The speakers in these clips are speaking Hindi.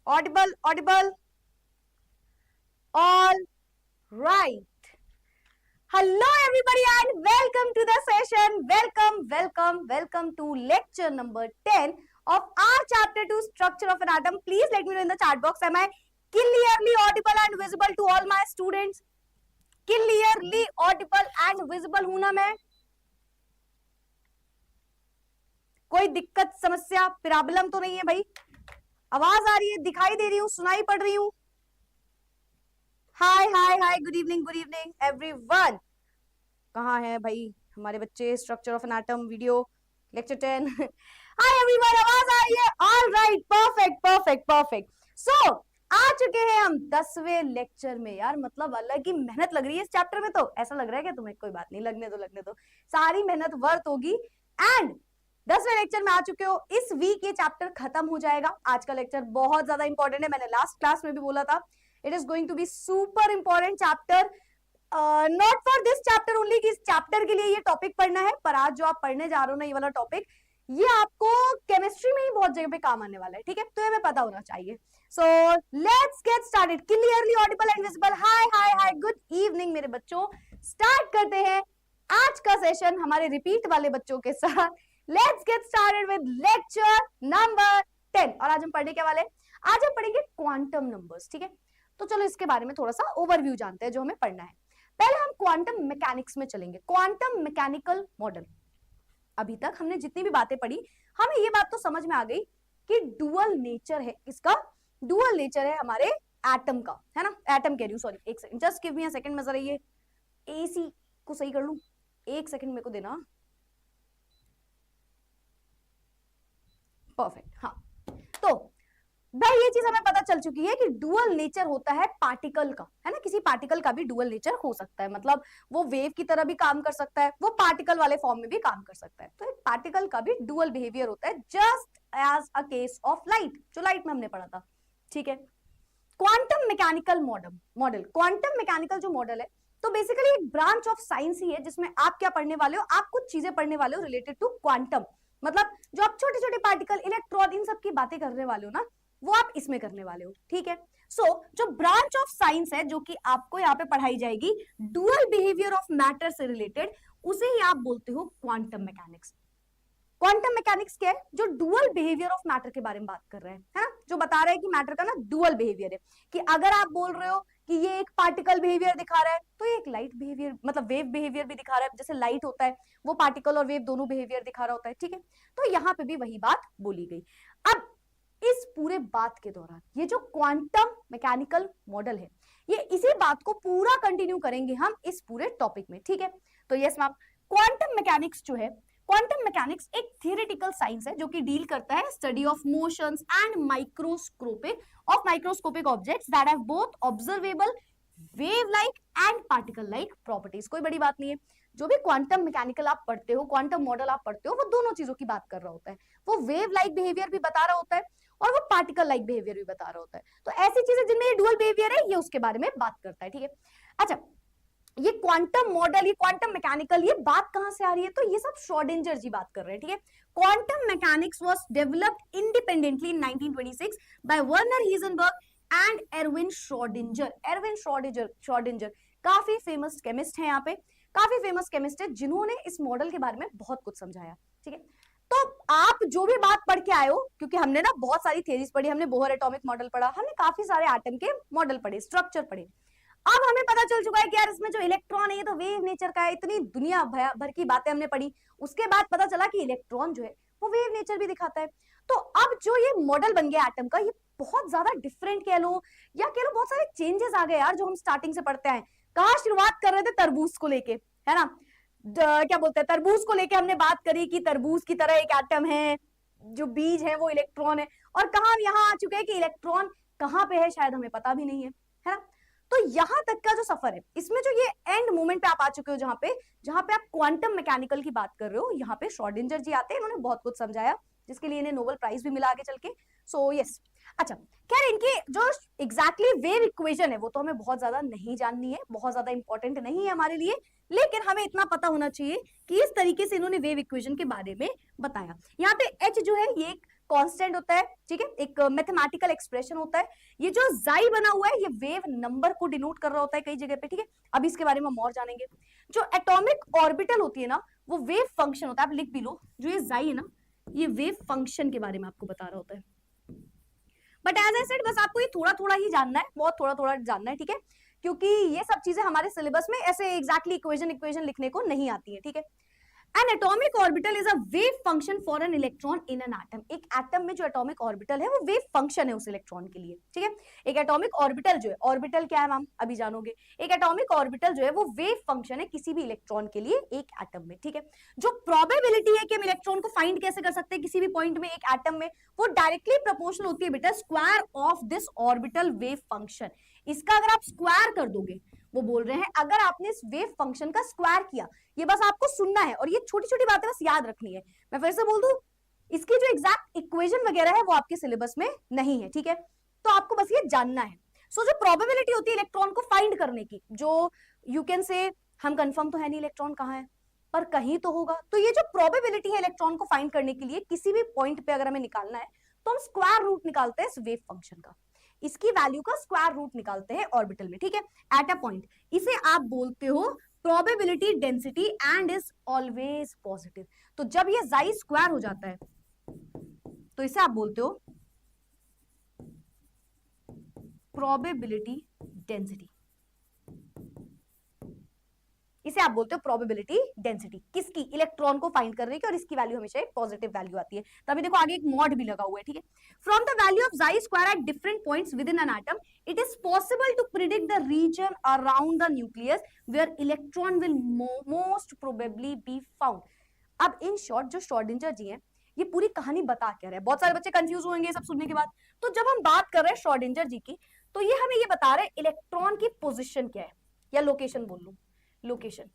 Audible, audible. All right. Hello everybody and welcome to the session. Welcome to lecture number 10 of our chapter 2 structure of an atom. Please let me know in the chat box, am I clearly audible and visible to all my students? Clearly audible and visible हूं ना मैं? कोई दिक्कत समस्या प्रॉब्लम तो नहीं है भाई? आवाज आ रही है, दिखाई दे रही हूँ, सुनाई पड़ रही हूँ? Hi hi hi, good evening everyone. कहाँ है भाई हमारे बच्चे? Structure of an atom video lecture 10. Hi everyone, आवाज आ रही है? All right, perfect. सो आ चुके हैं हम 10वें लेक्चर में. यार मतलब अलग ही मेहनत लग रही है इस चैप्टर में. तो ऐसा लग रहा है कि तुम्हें? कोई बात नहीं, लगने दो. सारी मेहनत वर्थ होगी. एंड 10वें लेक्चर में आ चुके हो. इस वीक ये चैप्टर खत्म हो जाएगा. आज का लेक्चर बहुत ज्यादा इंपॉर्टेंट है. मैंने लास्ट क्लास में भी बोला था, it is going to be super important chapter. Not for this chapter only कि इस चैप्टर के लिए ये टॉपिक पढ़ना है, पर आज जो आप पढ़ने जा रहे हो ना, ये वाला टॉपिक, ये आपको केमिस्ट्री में ही बहुत जगह पे काम आने वाला है. ठीक है, तो ये हमें पता होना चाहिए. So let's get started. Clearly Audible and visible. Hi hi hi, good evening मेरे बच्चों. स्टार्ट करते हैं आज का सेशन हमारे रिपीट वाले बच्चों के साथ. Let's get started with lecture number 10. और आज हम पढ़ने के वाले, आज हम पढ़ेंगे क्वांटम नंबर्स. ठीक है, तो चलो इसके बारे में थोड़ा सा ओवरव्यू जानते हैं जो हमें पढ़ना है. पहले हम क्वांटम मैकेनिक्स में चलेंगे. Quantum mechanical model. अभी तक हमने जितनी भी बातें पढ़ी, हमें ये बात तो समझ में आ गई कि डुअल नेचर है. इसका डुअल नेचर है हमारे एटम का, है ना? एटम कह रही हूँ, सॉरी, एक second, just give me a second. मैं जरा ये एसी को सही कर लूं, एक सेकंड मेरे को देना. परफेक्ट. हाँ, तो भाई ये चीज हमें पता चल चुकी है कि डुअल नेचर होता है पार्टिकल का, है ना? किसी पार्टिकल का भी डुअल नेचर हो सकता है. मतलब वो वेव की तरह भी काम कर सकता है, वो पार्टिकल वाले फॉर्म में भी काम कर सकता है. तो एक पार्टिकल का भी डुअल बिहेवियर होता है, just as a case of light, जो लाइट में हमने पढ़ा था. ठीक है, quantum mechanical model. Quantum mechanical जो मॉडल है, तो बेसिकली एक ब्रांच ऑफ साइंस ही है जिसमें आप क्या पढ़ने वाले हो? आप कुछ चीजें पढ़ने वाले हो रिलेटेड टू क्वांटम. मतलब जो आप छोटे छोटे पार्टिकल, इलेक्ट्रॉन, इन सब की बातें करने वाले हो ना, वो आप इसमें करने वाले हो. ठीक है, सो जो ब्रांच ऑफ साइंस है जो कि आपको यहाँ पे पढ़ाई जाएगी डुअल बिहेवियर ऑफ मैटर से रिलेटेड, उसे ही आप बोलते हो क्वांटम मैकेनिक्स. क्वांटम मैकेनिक्स क्या है? जो डुअल बिहेवियर ऑफ मैटर के बारे में बात कर रहे हैं, है ना? जो बता रहे हैं कि मैटर का ना डुअल बिहेवियर है, कि अगर आप बोल रहे हो कि ये एक पार्टिकल बिहेवियर दिखा रहा है, तो ये एक लाइट बिहेवियर, मतलब वेव बिहेवियर भी दिखा रहा है. जैसे लाइट होता है, वो पार्टिकल और वेव दोनों बिहेवियर दिखा रहा होता है. ठीक है, तो यहाँ पे भी वही बात बोली गई. अब इस पूरे बात के दौरान ये जो क्वांटम मैकेनिकल मॉडल है, ये इसी बात को पूरा कंटिन्यू करेंगे हम इस पूरे टॉपिक में. ठीक है, तो यस मैम, क्वांटम मैकेनिक्स जो है, क्वांटम मैकेनिक्स एक थियोरेटिकल साइंस है जो कि डील करता है study of motions and microscopic objects that have both observable wave like and particle like properties. कोई बड़ी बात नहीं है. जो भी क्वांटम मैकेनिकल आप पढ़ते हो, क्वांटम मॉडल आप पढ़ते हो, वो दोनों चीजों की बात कर रहा होता है. वो वेव लाइक बिहेवियर भी बता रहा होता है और वो पार्टिकल लाइक बिहेवियर भी बता रहा होता है. तो ऐसी चीजें जिनमें ये डुअल बिहेवियर है, ये उसके बारे में बात करता है. ठीक है, अच्छा, ये क्वांटम मॉडल, ये क्वांटम मैकेनिकल, ये बात कहां से आ रही है? तो ये सब श्रोडिंगर जी बात कर रहे हैं. ठीक है, quantum mechanics was developed independently in 1926 by Werner Heisenberg and Erwin Schrodinger. Schrodinger काफी फेमस केमिस्ट है, यहाँ पे काफी फेमस केमिस्ट है जिन्होंने इस मॉडल के बारे में बहुत कुछ समझाया. ठीक है, तो आप जो भी बात पढ़ के आए हो, क्योंकि हमने ना बहुत सारी थियरीज पढ़ी, हमने बोहर एटॉमिक मॉडल पढ़ा, हमने काफी सारे एटम के मॉडल पढ़े, स्ट्रक्चर पढ़े. अब हमें पता चल चुका है कि यार इसमें जो इलेक्ट्रॉन है ये तो वेव नेचर का है. इतनी दुनिया भर की बातें हमने पढ़ी, उसके बाद पता चला कि इलेक्ट्रॉन जो है वो वेव नेचर भी दिखाता है. तो अब जो ये मॉडल बन गया एटम का, ये बहुत ज्यादा डिफरेंट कह लो, या कह लो बहुत सारे चेंजेस आ गए यार, जो हम स्टार्टिंग से पढ़ते हैं. कहाँ शुरुआत कर रहे थे? तरबूज को लेके, है ना? क्या बोलते हैं, तरबूज को लेके हमने बात करी कि तरबूज की तरह एक एटम है, जो बीज है वो इलेक्ट्रॉन है. और कहा हम यहाँ आ चुके हैं कि इलेक्ट्रॉन कहाँ पे है शायद हमें पता भी नहीं है ना? तो यहां तक का जो सफर है, इसमें जो ये एंड मोमेंट पे आप आ चुके हो, जहां पे आप क्वांटम मैकेनिकल की बात कर रहे हो, यहाँ पे श्रोडिंगर जी आते हैं. इन्होंने बहुत कुछ समझाया जिसके लिए इन्हें नोबेल प्राइज भी मिला आगे चल के. सो यस, अच्छा, खैर इनकी जो एग्जैक्टली वेव इक्वेशन है वो तो हमें बहुत ज्यादा नहीं जाननी है, बहुत ज्यादा इंपॉर्टेंट नहीं है हमारे लिए, लेकिन हमें इतना पता होना चाहिए कि इस तरीके से इन्होंने वेव इक्वेशन के बारे में बताया. यहाँ पे एच जो है ये एक कांस्टेंट होता है, ठीक है, एक मैथमेटिकल एक्सप्रेशन होता है। ये जो जाई बना हुआ है ये वेव नंबर को डिनोट कर रहा होता है कई जगह पे, ठीक है। अब इसके बारे में हम और जानेंगे। जो एटॉमिक ऑर्बिटल होती है ना वो वेव फंक्शन होता है, आप लिख भी लो, जो ये जाई है ना ये वेव फंक्शन के बारे में आपको बता रहा होता है। बट एज आई सेड बस आपको ये थोड़ा थोड़ा ही जानना है, बहुत थोड़ा थोड़ा जानना है, ठीक है, क्योंकि ये सब चीजें हमारे सिलेबस में ऐसे एग्जैक्टली इक्वेशन लिखने को नहीं आती है, ठीक है। An atomic orbital is a wave function for an electron in an atom. एक एटम में जो एटॉमिक ऑर्बिटल है वो वेव फंक्शन है उस इलेक्ट्रॉन के लिए, ठीक है। एक एटॉमिक ऑर्बिटल जो है, ऑर्बिटल क्या है मैम अभी जानोगे, एक एटॉमिक ऑर्बिटल जो है वो वेव फंक्शन है किसी भी इलेक्ट्रॉन के लिए एक एटम में, ठीक है। जो प्रोबेबिलिटी है कि हम इलेक्ट्रॉन को फाइंड कैसे कर सकते हैं किसी भी पॉइंट में एक एटम में, वो डायरेक्टली प्रोपोर्शनल होती है बेटा square of this orbital wave function. इसका अगर आप स्क्वायर कर दोगे, वो बोल रहे हैं अगर आपने इस वेव फंक्शन का स्क्वायर किया, ये बस आपको सुनना है और ये छोटी छोटी बातें बस याद रखनी है। मैं फिर से बोल दूं, इसकी जो एग्जैक्ट इक्वेशन वगैरह है वो आपके सिलेबस में नहीं है, ठीक है, तो आपको बस ये जानना है। सो जो प्रोबेबिलिटी होती है इलेक्ट्रॉन को फाइंड करने की, जो यू कैन से हम कंफर्म तो है नहीं इलेक्ट्रॉन कहाँ है पर कहीं तो होगा, तो ये जो प्रोबेबिलिटी है इलेक्ट्रॉन को फाइंड करने के लिए किसी भी पॉइंट पे अगर हमें निकालना है तो हम स्क्वायर रूट निकालते हैं इस वेव फंक्शन का, इसकी वैल्यू का स्क्वायर रूट निकालते हैं ऑर्बिटल में, ठीक है, एट अ पॉइंट। इसे आप बोलते हो probability density and is always positive. तो जब ये जाई स्क्वायर हो जाता है तो इसे आप बोलते हो प्रोबेबिलिटी डेंसिटी, इसे आप बोलते हो प्रोबेबिलिटी डेंसिटी किसकी, इलेक्ट्रॉन को फाइंड करने की, और इसकी वैल्यू हमेशा एक पॉजिटिव वैल्यू आती है। तभी देखो आगे एक मॉड भी लगा हुआ है, ठीक है। From the value of psi square at different points within an atom it is possible to predict the region around the nucleus where electron will most probably be found. अब इन शॉर्ट जो श्रोडिंगर जी हैं ये पूरी कहानी बता क्या रहे हैं, बहुत सारे बच्चे कंफ्यूज होंगे सब सुनने के बाद। तो जब हम बात कर रहे हैं श्रोडिंगर जी की, तो ये हमें ये बता रहे हैं इलेक्ट्रॉन की पोजिशन क्या है, या लोकेशन बोल लूं, लोकेशन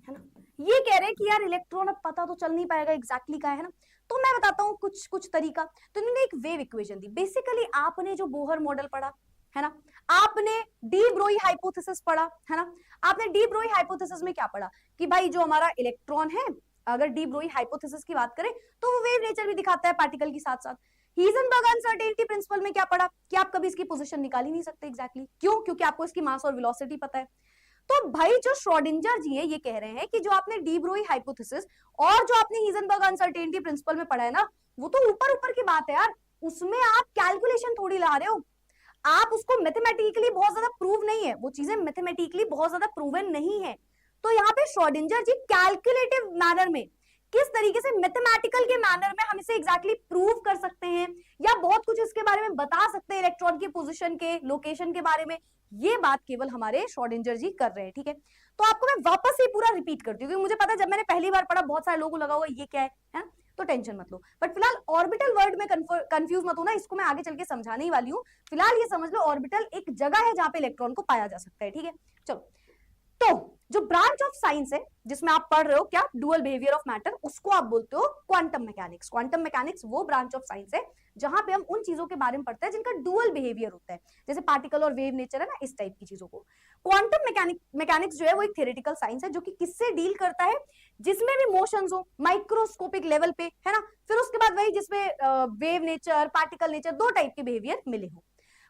है ना। ये कह रहे हैं कि यार इलेक्ट्रॉन अब पता तो चल नहीं पाएगा एग्जैक्टली क्या है ना, तो मैं बताता हूँ कुछ कुछ तरीका। तो इन्होंने एक वेव इक्वेशन दी, बेसिकली आपने जो बोहर मॉडल पढ़ा है ना, आपने डी ब्रोई हाइपोथेसिस पढ़ा है ना, आपने डी ब्रोई हाइपोथेसिस में क्या पढ़ा कि भाई जो हमारा इलेक्ट्रॉन है, अगर डी ब्रोई हाइपोथेसिस की बात करें तो वो वेव नेचर भी दिखाता है पार्टिकल के साथ साथ। हीजनबर्ग अनसर्टेनिटी प्रिंसिपल में क्या पढ़ा कि आप कभी इसकी पोजीशन निकाल ही नहीं सकते एग्जैक्टली, क्यों, क्योंकि आपको इसकी मास और वेलोसिटी पता है। तो भाई जो श्रोडिंगर जी है ये कह रहे हैं कि जो आपने डी ब्रोई हाइपोथेसिस और जो आपने हीजनबर्ग अनसर्टेनिटी प्रिंसिपल में पढ़ा है ना, वो तो ऊपर ऊपर की बात है यार, उसमें आप कैलकुलेशन थोड़ी ला रहे हो, आप उसको मैथमेटिकली बहुत ज्यादा प्रूव नहीं है, वो चीजें मैथमेटिकली बहुत ज्यादा प्रूवन नहीं है। तो यहाँ पे श्रोडिंगर जी कैलकुलेटिव मैनर में, किस तरीके से मैथमेटिकल के मैनर में हम इसे एग्जैक्टली प्रूव कर सकते हैं या बहुत कुछ इसके बारे में बता सकते हैं, इलेक्ट्रॉन की पोजीशन के, लोकेशन के बारे में, ये बात केवल हमारे श्रोडिंगर जी कर रहे हैं, ठीक है। तो आपको मैं वापस ही पूरा रिपीट करती हूँ क्योंकि मुझे पता है जब मैंने पहली बार पढ़ा बहुत सारे लोगों को लगा हुआ ये क्या है, तो टेंशन मत लो। बट फिलहाल ऑर्बिटल वर्ड में कंफ्यूज मत होना, इसको मैं आगे चल के समझाने ही वाली हूँ। फिलहाल ये समझ लो ऑर्बिटल एक जगह है जहां पे इलेक्ट्रॉन को पाया जा सकता है, ठीक है। चलो, तो जो ब्रांच ऑफ साइंस है जिसमें आप पढ़ रहे हो क्या, डुअल बिहेवियर ऑफ मैटर, उसको आप बोलते हो क्वांटम मैकेनिक्स। क्वांटम मैकेनिक्स वो ब्रांच ऑफ साइंस है जहां पे हम उन चीजों के बारे में पढ़ते हैं जिनका डुअल बिहेवियर होता है, जैसे पार्टिकल और वेव नेचर है ना, इस टाइप की चीजों को। क्वांटम मैकेनिक्स जो है वो एक थ्योरेटिकल साइंस है जो कि किससे डील करता है, जिसमें भी मोशंस हो माइक्रोस्कोपिक लेवल पे, है ना, फिर उसके बाद वही जिसमें वेव नेचर, पार्टिकल नेचर, दो टाइप के बिहेवियर मिले हो।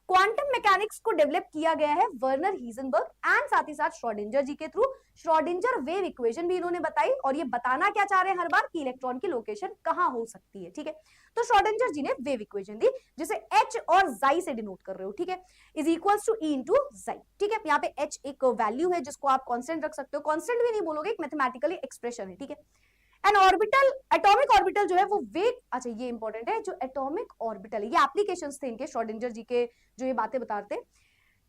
क्वांटम मैकेनिक्स को डेवलप किया गया है वर्नर हीजनबर्ग एंड साथ ही साथ श्रोडिंगर जी के थ्रू। श्रोडिंगर वेव इक्वेशन भी इन्होंने बताई और ये बताना क्या चाह रहे हैं हर बार कि इलेक्ट्रॉन की लोकेशन कहां हो सकती है, ठीक है। तो श्रोडिंगर जी ने वेव इक्वेशन दी जिसे H और जाई से डिनोट कर रहे हो, ठीक है, is equals to E into psi, ठीक है। यहाँ पे H एक वैल्यू है जिसको आप कांस्टेंट रख सकते हो, कांस्टेंट भी नहीं बोलोगे, एक मैथमेटिकली एक्सप्रेशन है, ठीक है। एन ऑर्बिटल, एटॉमिक ऑर्बिटल जो है वो वेव, अच्छा ये इंपॉर्टेंट है, जो एटॉमिक ऑर्बिटल है, ये एप्लीकेशंस थे इनके, श्रोडिंगर जी के जो ये बातें बताते हैं,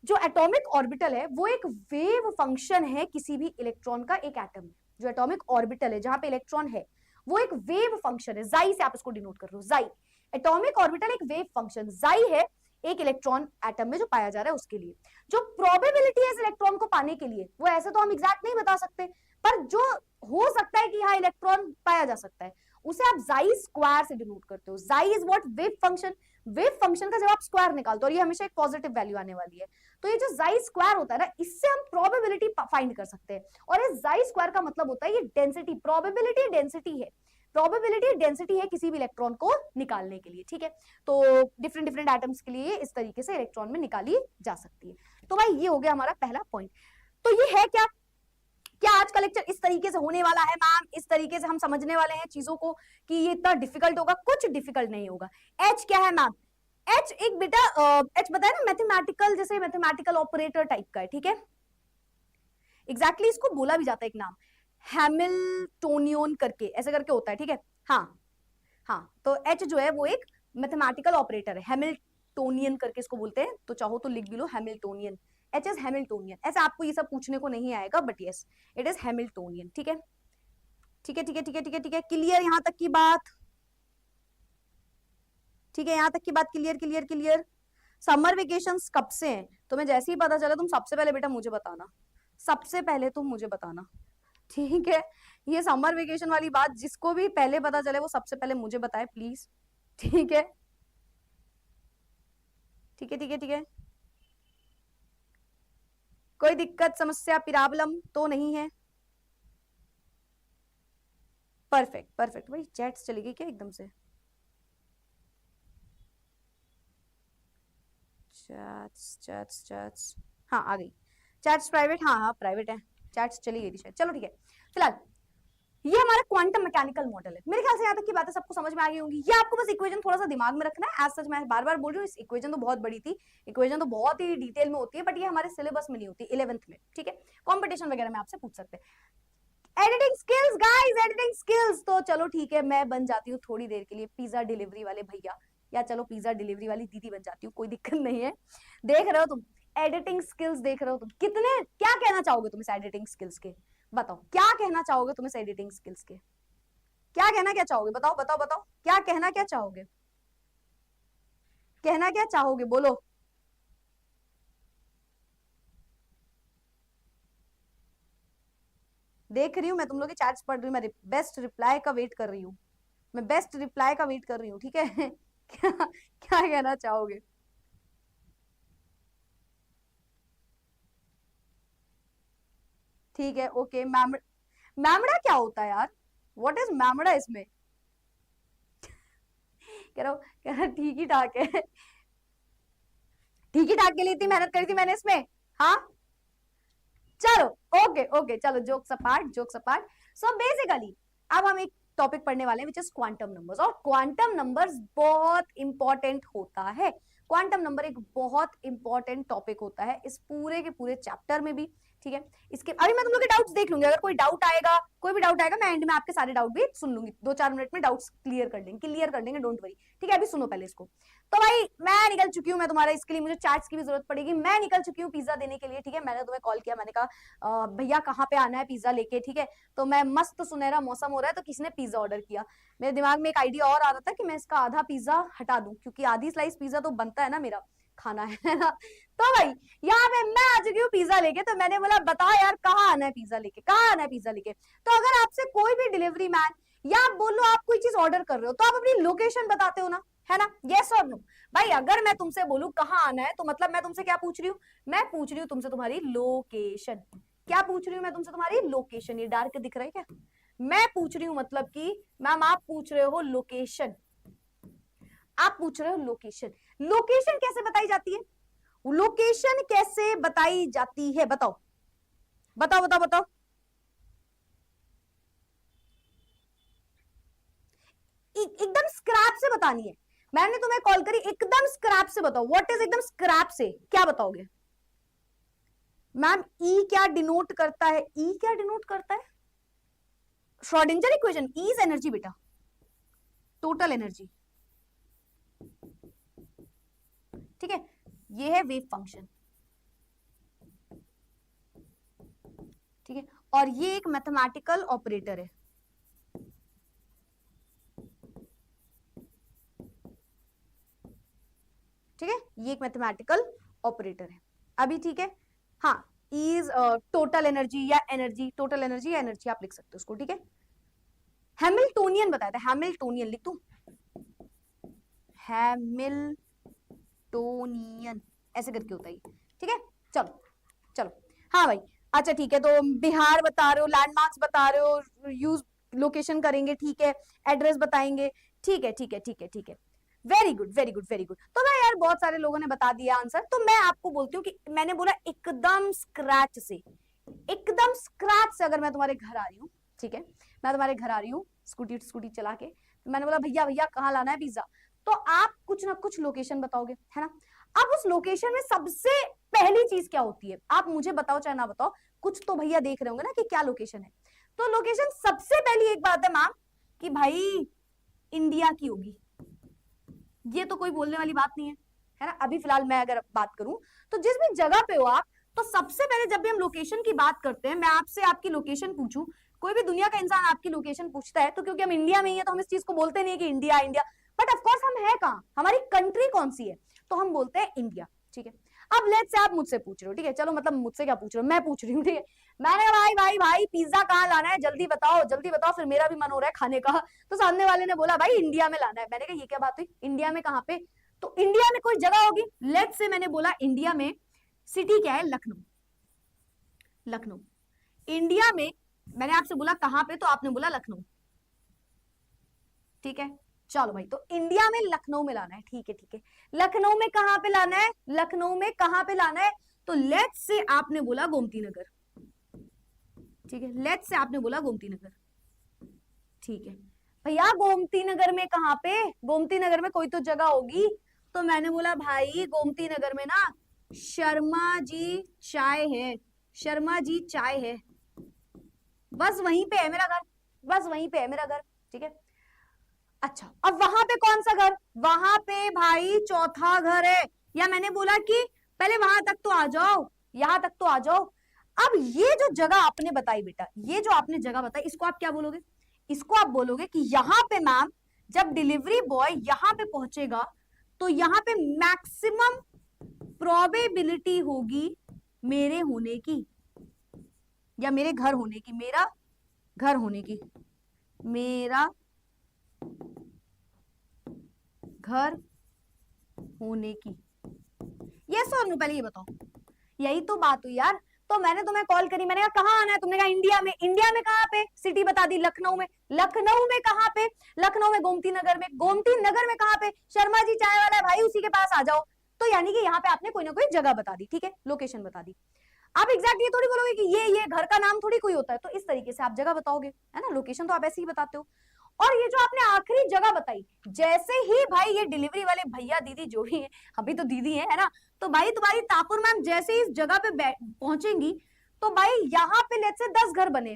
जो एटॉमिक ऑर्बिटल है वो एक वेव फंक्शन है किसी भी इलेक्ट्रॉन का एक एटम में। जो एटॉमिक ऑर्बिटल है जहां पे इलेक्ट्रॉन है वो एक वेव फंक्शन है, जाई से आप इसको डिनोट कर रहे हो, जाई। एटॉमिक ऑर्बिटल एक वेव फंक्शन, जाई है एक इलेक्ट्रॉन एटम में जो पाया जा रहा है उसके लिए। जो प्रोबेबिलिटी है इस इलेक्ट्रॉन को पाने के लिए वो ऐसे तो हम एग्जैक्ट नहीं बता सकते, पर जो हो सकता है कि हाँ इलेक्ट्रॉन पाया जा सकता है उसे आप जाई स्क्वायर से डिनोट करते हो। जाई is what, wave function. Wave function का जब आप स्क्वायर निकालते हो और ये हमेशा एक पॉजिटिव वैल्यू आने वाली है, तो ये जो जाई स्क्वायर होता है ना, इससे हम प्रोबेबिलिटी फाइंड कर सकते हैं। और इस जाई स्क्वायर का मतलब होता है ये डेंसिटी, प्रोबेबिलिटी डेंसिटी है। प्रोबेबिलिटी डेंसिटी है किसी भी इलेक्ट्रॉन को निकालने के लिए, ठीक है। तो डिफरेंट डिफरेंट एटम्स के लिए इस तरीके से इलेक्ट्रॉन में निकाली जा सकती है। तो भाई ये हो गया हमारा पहला पॉइंट। तो ये है क्या, क्या आज का लेक्चर इस तरीके से होने वाला है मैम, इस तरीके से हम समझने वाले हैं चीजों को कि ये इतना डिफिकल्ट होगा? कुछ डिफिकल्ट नहीं होगा। एच क्या है मैम? एच एक बेटा एच बताया ना, मैथमेटिकल, जैसे मैथमेटिकल ऑपरेटर टाइप का है, ठीक है। एग्जैक्टली इसको बोला भी जाता है एक नाम, हैमिल्टोनियन करके, ऐसे करके होता है, ठीक है। हाँ हाँ, तो एच जो है वो एक मैथमेटिकल ऑपरेटर है, हैमिल्टोनियन करके इसको बोलते हैं। तो चाहो तो लिख भी लो हैमिल्टोनियन, एच इज हैमिल्टोनियन। ऐसे आपको ये सब पूछने को नहीं आएगा, but yes it is Hamiltonian, ठीक है। ठीक है ठीक है ठीक है ठीक है ठीक है, क्लियर यहां तक की बात? ठीक है, यहां तक की बात clear clear clear. Summer vacations कब से हैं? तुम्हें जैसे ही पता चला तुम सबसे पहले बेटा मुझे बताना, सबसे पहले तुम मुझे बताना, ठीक है। ये समर वेकेशन वाली बात जिसको भी पहले पता चले वो सबसे पहले मुझे बताए प्लीज, ठीक है ठीक है ठीक है ठीक है। कोई दिक्कत समस्या प्रॉब्लम तो नहीं है? Perfect perfect. भाई चैट्स चली गई क्या एकदम से? चैट्स चैट्स चैट्स, हाँ आ गई। चैट्स प्राइवेट, हाँ हाँ प्राइवेट है, चैट्स चली गई थी शायद। चलो ठीक है, फिलहाल ये हमारा क्वांटम मैकेनिकल मॉडल है। मेरे ख्याल से यहाँ तक की बातें सबको समझ में आ गई होंगी। ये आपको बस इक्वेशन थोड़ा सा दिमाग में रखना है। एज सच मैं बार बार बोल रही हूँ, इस इक्वेशन तो बहुत बड़ी थी, इक्वेशन तो बहुत ही डिटेल में होती है, बट ये हमारे सिलेबस में नहीं होती, 11th में, ठीक है। कॉम्पिटिशन वगैरह में आपसे पूछ सकते हैं। Editing skills guys, editing skills. तो चलो ठीक है, मैं बन जाती हूँ थोड़ी देर के लिए पिज्जा डिलीवरी वाले भैया, या चलो पिज्जा डिलीवरी वाली दीदी बन जाती हूँ, कोई दिक्कत नहीं है। देख रहे हो तुम एडिटिंग स्किल्स, देख रहे हो तुम कितने, क्या कहना चाहोगे तुम इस एडिटिंग स्किल्स के? बताओ क्या कहना चाहोगे तुम इस एडिटिंग स्किल्स के? क्या कहना क्या चाहोगे? बताओ बताओ बताओ, क्या कहना क्या चाहोगे? कहना क्या चाहोगे, बोलो। देख रही हूँ मैं तुम लोग की चैट्स पढ़ रही हूँ, मैं बेस्ट रिप्लाई का वेट कर रही हूँ, मैं बेस्ट रिप्लाई का वेट कर रही हूँ, ठीक है। क्या क्या कहना चाहोगे? ठीक है ओके। मैमड़ा क्या होता है यार? व्हाट इज मैमड़ा इसमें? कह रहा ठीक ही ठाक है। ठीक ही ठाक के लिए इतनी मेहनत करी थी मैंने इसमें, हाँ। चलो ओके ओके, चलो jokes apart, jokes apart. So basically अब हम एक टॉपिक पढ़ने वाले हैं विच इज क्वांटम नंबर्स। और क्वांटम नंबर्स बहुत इंपॉर्टेंट होता है, क्वांटम नंबर एक बहुत इंपॉर्टेंट टॉपिक होता है इस पूरे के पूरे चैप्टर में भी, ठीक है। इसके अभी मैं तुम लोग के डाउट्स देख लूंगी, अगर कोई डाउट आएगा, कोई भी डाउट आएगा मैं एंड में आपके सारे डाउट भी सुन लूंगी, 2-4 मिनट में डाउट्स क्लियर कर लेंगे, डोंट वरी, ठीक है। अभी सुनो पहले इसको। तो भाई मैं निकल चुकी हूँ, मैं तुम्हारा इसके लिए मुझे चैट्स की भी जरूरत पड़ेगी, मैं निकल चुकी हूँ पिज्जा देने के लिए, ठीक है। मैंने तुम्हें कॉल किया, मैंने कहा भैया कहाँ पे आना है पिज्जा लेके, ठीक है। तो मैं मस्त सुनहरा मौसम हो रहा है तो किसी ने पिज्जा ऑर्डर किया, मेरे दिमाग में एक आइडिया और आ रहा था कि मैं इसका आधा पिज्जा हटा दूं, क्योंकि आधी स्लाइस पिज्जा तो बनता है ना मेरा खाना, है ना। तो भाई यहाँ पे मैं आ चुकी हूँ पिज्जा लेके, तो मैंने बोला बताओ यार कहाँ आना है पिज्जा लेके, कहाँ आना है पिज्जा लेके। तो अगर आपसे कोई भी डिलीवरी मैन, या आप बोलो आप कोई चीज ऑर्डर कर रहे हो, तो आप अपनी लोकेशन बताते हो ना, है ना, यस और नो। भाई अगर मैं तुमसे बोलूं कहाँ आना है, तो मतलब मैं तुमसे क्या पूछ रही हूँ? मैं पूछ रही हूँ तुमसे तुम्हारी लोकेशन। क्या पूछ रही हूँ मैं तुमसे? तुम्हारी लोकेशन। ये डार्क दिख रहा है क्या? मैं पूछ रही हूँ मतलब कि मैम आप पूछ रहे हो लोकेशन, आप पूछ रहे हो लोकेशन। लोकेशन कैसे बताई जाती है? लोकेशन कैसे बताई जाती है? बताओ बताओ बताओ बताओ। एकदम स्क्रैप से बतानी है, मैंने तुम्हें कॉल करी, एकदम स्क्रैप से बताओ। व्हाट इज एकदम स्क्रैप से, क्या बताओगे? मैम ई क्या डिनोट करता है? ई क्या डिनोट करता है? Schrodinger equation, E is energy बेटा, टोटल एनर्जी, ठीक है। ये है वेव फंक्शन, ठीक है। और ये एक मैथमेटिकल ऑपरेटर है, ठीक है। ये एक मैथमेटिकल ऑपरेटर है अभी, ठीक है। हाँ, इज टोटल एनर्जी या एनर्जी, टोटल एनर्जी या एनर्जी आप लिख सकते हो उसको, ठीक है। हैमिल्टोनियन बताया था, हैमिल्टोनियन लिख दूं, हैमिल्टोनियन ऐसे करके होता है, ठीक है। चलो चलो, हाँ भाई, अच्छा ठीक है। तो बिहार बता रहे हो, लैंडमार्क्स बता रहे हो, यूज लोकेशन करेंगे, ठीक है, एड्रेस बताएंगे, ठीक है ठीक है ठीक है ठीक है, very good very good very good. तो मैं यार बहुत सारे लोगों ने बता दिया आंसर, तो मैं आपको बोलती हूँ कि मैंने बोला एकदम स्क्रैच से, एकदम स्क्रैच से अगर मैं तुम्हारे घर आ रही हूँ, ठीक है, मैं तुम्हारे घर आ रही हूँ स्कूटी स्कूटी चला के, तो मैंने बोला भैया भैया कहाँ लाना है पिज्जा, तो आप कुछ ना कुछ लोकेशन बताओगे, है ना। अब उस लोकेशन में सबसे पहली चीज क्या होती है, आप मुझे बताओ चाहे ना बताओ, कुछ तो भैया देख रहे होंगे ना कि क्या लोकेशन है। तो लोकेशन सबसे पहली एक बात है मैम कि भाई इंडिया की होगी, ये तो कोई बोलने वाली बात नहीं है ना। अभी फिलहाल मैं अगर बात करूं तो जिस भी जगह पे हो आप, तो सबसे पहले जब भी हम लोकेशन की बात करते हैं, मैं आपसे आपकी लोकेशन पूछूं, कोई भी दुनिया का इंसान आपकी लोकेशन पूछता है, तो क्योंकि हम इंडिया में ही है तो हम इस चीज को बोलते नहीं है कि इंडिया इंडिया, बट ऑफकोर्स हम है कहाँ, हमारी कंट्री कौन सी है, तो हम बोलते हैं इंडिया, ठीक है। अब लेट्स से आप मुझसे पूछ रहे हो, ठीक है, चलो मतलब मुझसे क्या पूछ रहे हो, मैं पूछ रही हूँ, ठीक है, मैंने कहा भाई भाई भाई पिज्जा कहाँ लाना है, जल्दी बताओ, फिर मेरा भी मन हो रहा है खाने का। तो सामने वाले ने बोला भाई इंडिया में लाना है, मैंने कहा ये क्या बात हुई, इंडिया में कहाँ पे, तो इंडिया में कोई जगह होगी, लेट्स से मैंने बोला इंडिया में सिटी क्या है, लखनऊ, लखनऊ, इंडिया में मैंने आपसे बोला कहां पे, तो आपने बोला लखनऊ, ठीक है, चलो भाई, तो इंडिया में लखनऊ में लाना है, ठीक है ठीक है, लखनऊ में कहां पे लाना है, लखनऊ में कहां पे लाना है, तो लेट्स से आपने बोला गोमती नगर, ठीक है, लेट्स से आपने बोला गोमती नगर, ठीक है भैया गोमती नगर में कहां पे, गोमती नगर में कोई तो जगह होगी, तो मैंने बोला भाई गोमती नगर में ना शर्मा जी चाय है, शर्मा जी चाय है, बस वहीं पे है मेरा घर, बस वहीं पे है मेरा घर, ठीक है। अच्छा अब वहां पे कौन सा घर, वहां पे भाई चौथा घर है, या मैंने बोला कि पहले वहां तक तो आ जाओ, यहां तक तो आ जाओ। अब ये जो जगह आपने बताई बेटा, ये जो आपने जगह बताई, इसको आप क्या बोलोगे, इसको आप बोलोगे कि यहाँ पे मैम जब डिलीवरी बॉय यहाँ पे पहुंचेगा तो यहाँ पे मैक्सिमम प्रोबेबिलिटी होगी मेरे होने की, या मेरे घर होने की, मेरा घर होने की, मेरा घर होने की, यस और नो, पहले ये बताओ, यही तो बात हुई यार। तो मैंने तुम्हें कॉल करी, मैंने कहा कहाँ आना है, तुमने कहा इंडिया में, इंडिया में कहाँ पे, सिटी बता दी लखनऊ में, लखनऊ में कहाँ पे, लखनऊ में गोमती नगर में, गोमती नगर में कहाँ पे, शर्मा जी चाय वाला है भाई उसी के पास आ जाओ। तो यानी कि यहाँ पे आपने कोई ना कोई जगह बता दी, ठीक है, लोकेशन बता दी। आप एग्जैक्ट ये थोड़ी बोलोगे कि ये घर का नाम थोड़ी कोई होता है, तो इस तरीके से आप जगह बताओगे, है ना, लोकेशन तो आप ऐसे ही बताते हो। और ये जो आपने आखिरी जगह बताई, जैसे ही भाई ये डिलीवरी वाले भैया दीदी जो भी है, अभी तो दीदी है ना, तो भाई तुम्हारी तापुर मैम जैसे ही इस जगह पे पहुंचेंगी, तो भाई यहाँ पे लेट्स से 10 घर बने,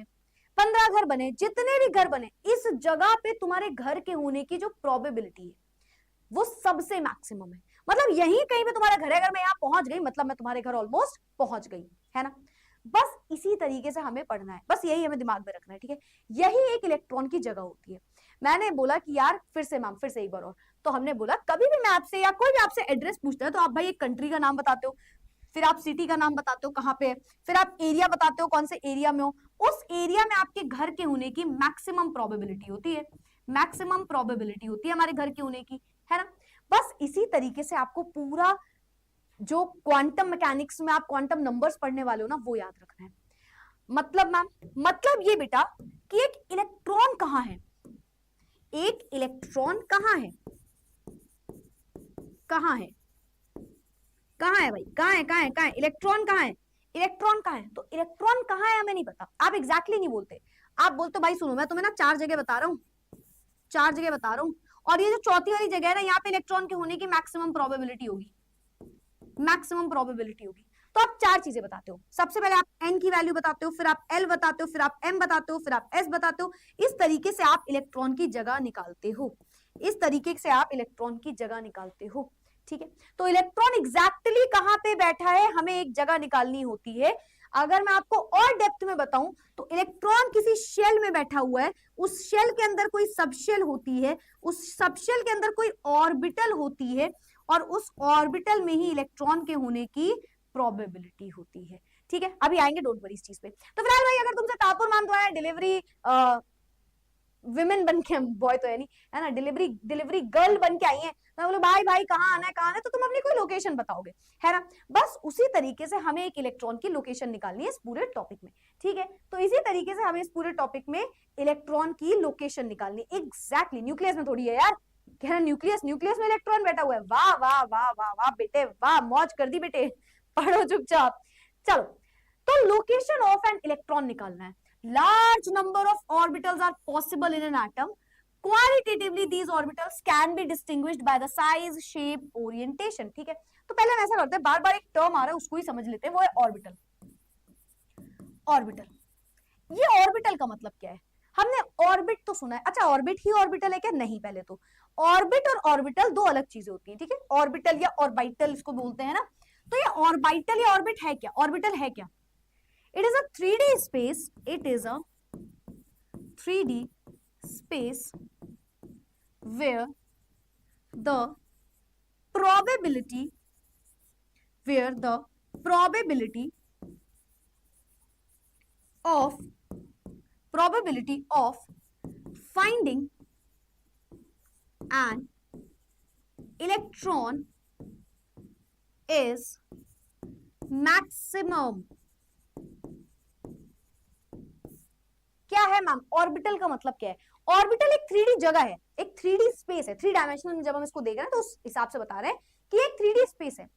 15 घर बने, जितने भी घर बने, इस जगह पे तुम्हारे घर के होने की जो प्रोबेबिलिटी है वो सबसे मैक्सिमम है। मतलब यही कहीं पे तुम्हारा घर है, अगर मैं यहाँ पहुंच गई मतलब मैं तुम्हारे घर ऑलमोस्ट पहुंच गई, है ना। बस इसी तरीके से हमें पढ़ना है, बस यही हमें दिमाग में रखना है, ठीक है। यही एक इलेक्ट्रॉन की जगह होती है। मैंने बोला कि यार फिर से मैम, फिर से एक बार और, तो हमने बोला कभी भी मैं आपसे या कोई भी आपसे एड्रेस पूछता है तो आप भाई एक कंट्री का नाम बताते हो, फिर आप सिटी का नाम बताते हो कहाँ पे है, फिर आप एरिया बताते हो कौन से एरिया में हो, उस एरिया में आपके घर के होने की मैक्सिमम प्रोबेबिलिटी होती है, मैक्सिमम प्रोबेबिलिटी होती है हमारे घर के होने की, है ना। बस इसी तरीके से आपको पूरा जो क्वांटम मैकेनिक्स में आप क्वांटम नंबर्स पढ़ने वाले हो ना, वो याद रखना है। मतलब मैम, मतलब ये बेटा कि एक इलेक्ट्रॉन कहाँ है, एक इलेक्ट्रॉन कहाँ है, कहाँ है, कहाँ है भाई, कहाँ है, कहाँ है, कहाँ है, इलेक्ट्रॉन कहाँ है, इलेक्ट्रॉन कहाँ है, तो इलेक्ट्रॉन कहाँ है हमें नहीं पता, आप एग्जैक्टली नहीं बोलते, आप बोलते भाई सुनो मैं तुम्हें ना 4 जगह बता रहा हूँ, 4 जगह बता रहा हूँ, और ये जो चौथी वाली जगह है ना, यहाँ पे इलेक्ट्रॉन के होने की मैक्सिमम प्रोबेबिलिटी होगी, मैक्सिमम प्रोबेबिलिटी होगी। तो आप 4 चीजें बताते हो, सबसे पहले आप n की वैल्यू बताते हो, फिर आप l बताते हो, फिर आप m बताते हो, फिर आप s बताते हो। इस तरीके से आप इलेक्ट्रॉन की जगह निकालते हो, इस तरीके से आप इलेक्ट्रॉन की जगह निकालते हो, ठीक है। तो इलेक्ट्रॉन एग्जैक्टली कहां पे बैठा है हमें एक जगह निकालनी होती है। अगर मैं आपको और डेप्थ में बताऊं तो इलेक्ट्रॉन किसी शेल में बैठा हुआ है, उस शेल के अंदर कोई सबशेल होती है, उस सबशेल के अंदर कोई ऑर्बिटल होती है, और उस ऑर्बिटल में ही इलेक्ट्रॉन के होने की प्रोबेबिलिटी होती है, ठीक है। अभी आएंगे, डोंट वरी इस चीज पे। तो फिलहाल भाई अगर तुमसे तापुर मैम द्वारा डिलीवरी विमेन बन के, बॉय तो है नहीं है ना, डिलीवरी गर्ल बन के आई है, मैं बोलो भाई भाई कहाँ आना है कहाँ आना है, तो तुम अपनी कोई लोकेशन बताओगे, है ना। बस उसी तरीके से हमें एक इलेक्ट्रॉन की लोकेशन निकालनी है इस पूरे टॉपिक में, ठीक है। तो इसी तरीके से हमें इस पूरे टॉपिक में इलेक्ट्रॉन की लोकेशन निकालनी, एग्जैक्टली न्यूक्लियस में थोड़ी है यार, क्या न्यूक्लियस में इलेक्ट्रॉन बैठा हुआ है, वाह वाह वाह वाह वाह बेटे वाह, मौज कर दी बेटे, पढ़ो चुपचाप। चलो, तो लोकेशन ऑफ एन इलेक्ट्रॉन निकालना है। Large number of orbitals are possible in an atom, qualitatively these orbitals can be distinguished by the size, shape, orientation, ठीक है। तो पहले हम ऐसा करते हैं, बार बार एक टर्म आ रहा है उसको ही समझ लेते हैं, वो है ऑर्बिटल। ऑर्बिटल, ये ऑर्बिटल का मतलब क्या है, हमने ऑर्बिट तो सुना है, अच्छा ऑर्बिट ही ऑर्बिटल है क्या, नहीं, पहले तो ऑर्बिट और ऑर्बिटल दो अलग चीजें होती हैं, ठीक है। ऑर्बिटल या ऑर्बिटल इसको बोलते हैं ना, तो ये ऑर्बिटल या ऑर्बिट है क्या, ऑर्बिटल है क्या, it is a 3D space, it is a 3D space where the probability of finding an electron is maximum। क्या है मैम, ऑर्बिटल का मतलब क्या है, ऑर्बिटल एक 3D जगह है, एक 3D स्पेस है, 3 डायमेंशनल में जब हम इसको देख रहे हैं तो उस हिसाब से बता रहे हैं कि एक 3D स्पेस है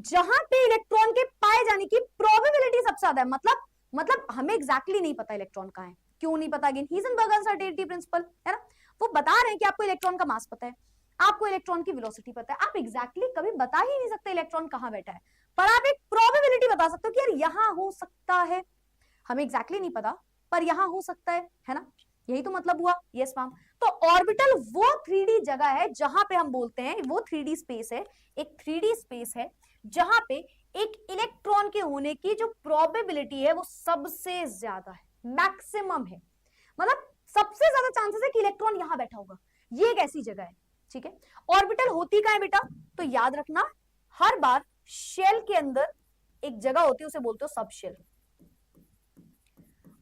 जहां पे इलेक्ट्रॉन के पाए जाने की प्रोबेबिलिटी सबसे ज्यादा है, मतलब हमें एग्जैक्टली नहीं पता इलेक्ट्रॉन कहाँ है, क्यों नहीं पता, अगेन हीजनबर्ग अनसर्टेनिटी प्रिंसिपल, है ना। वो बता रहे हैं कि आपको इलेक्ट्रॉन का मास पता है, आपको इलेक्ट्रॉन की वेलोसिटी पता है, आप एग्जैक्टली कभी बता ही नहीं सकते इलेक्ट्रॉन कहाँ बैठा है, पर आप एक प्रोबेबिलिटी बता सकते हो कि यार यहाँ हो सकता है, हमें एग्जैक्टली नहीं पता पर यहाँ हो सकता है ना, यही तो मतलब हुआ। यस मैम, तो ऑर्बिटल वो 3D जगह है जहां पे हम बोलते हैं वो 3D स्पेस है, एक 3D स्पेस है जहां पे एक इलेक्ट्रॉन के होने की जो प्रोबेबिलिटी है वो सबसे ज्यादा है, मैक्सिमम है, मतलब सबसे ज्यादा चांसेस है कि इलेक्ट्रॉन यहां बैठा होगा, ये एक ऐसी जगह है, ठीक है। ऑर्बिटल होती क्या है बेटा, तो याद रखना हर बार शेल के अंदर एक जगह होती है उसे बोलते हो सबशेल,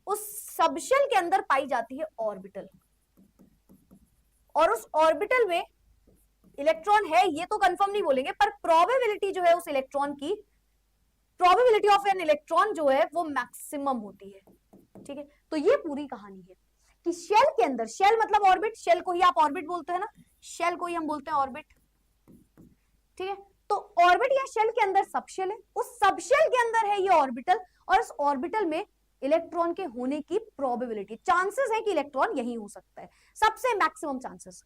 उस सबशेल के अंदर पाई जाती है ऑर्बिटल, और उस ऑर्बिटल में इलेक्ट्रॉन है ये तो कंफर्म नहीं बोलेंगे, पर प्रोबेबिलिटी जो है उस इलेक्ट्रॉन की, प्रोबेबिलिटी ऑफ एन इलेक्ट्रॉन जो है वो मैक्सिमम होती है, ठीक है। तो ये पूरी कहानी है कि शेल के अंदर, शेल मतलब ऑर्बिट, शेल को ही आप ऑर्बिट बोलते हैं ना, शेल को ही हम बोलते हैं ऑर्बिट, ठीक है। तो ऑर्बिट या शेल के अंदर सबशेल है, उस सबशेल के अंदर है ये ऑर्बिटल, और इस ऑर्बिटल में इलेक्ट्रॉन के होने की प्रोबेबिलिटी, चांसेस है कि इलेक्ट्रॉन यही हो सकता है, सबसे मैक्सिमम चांसेस,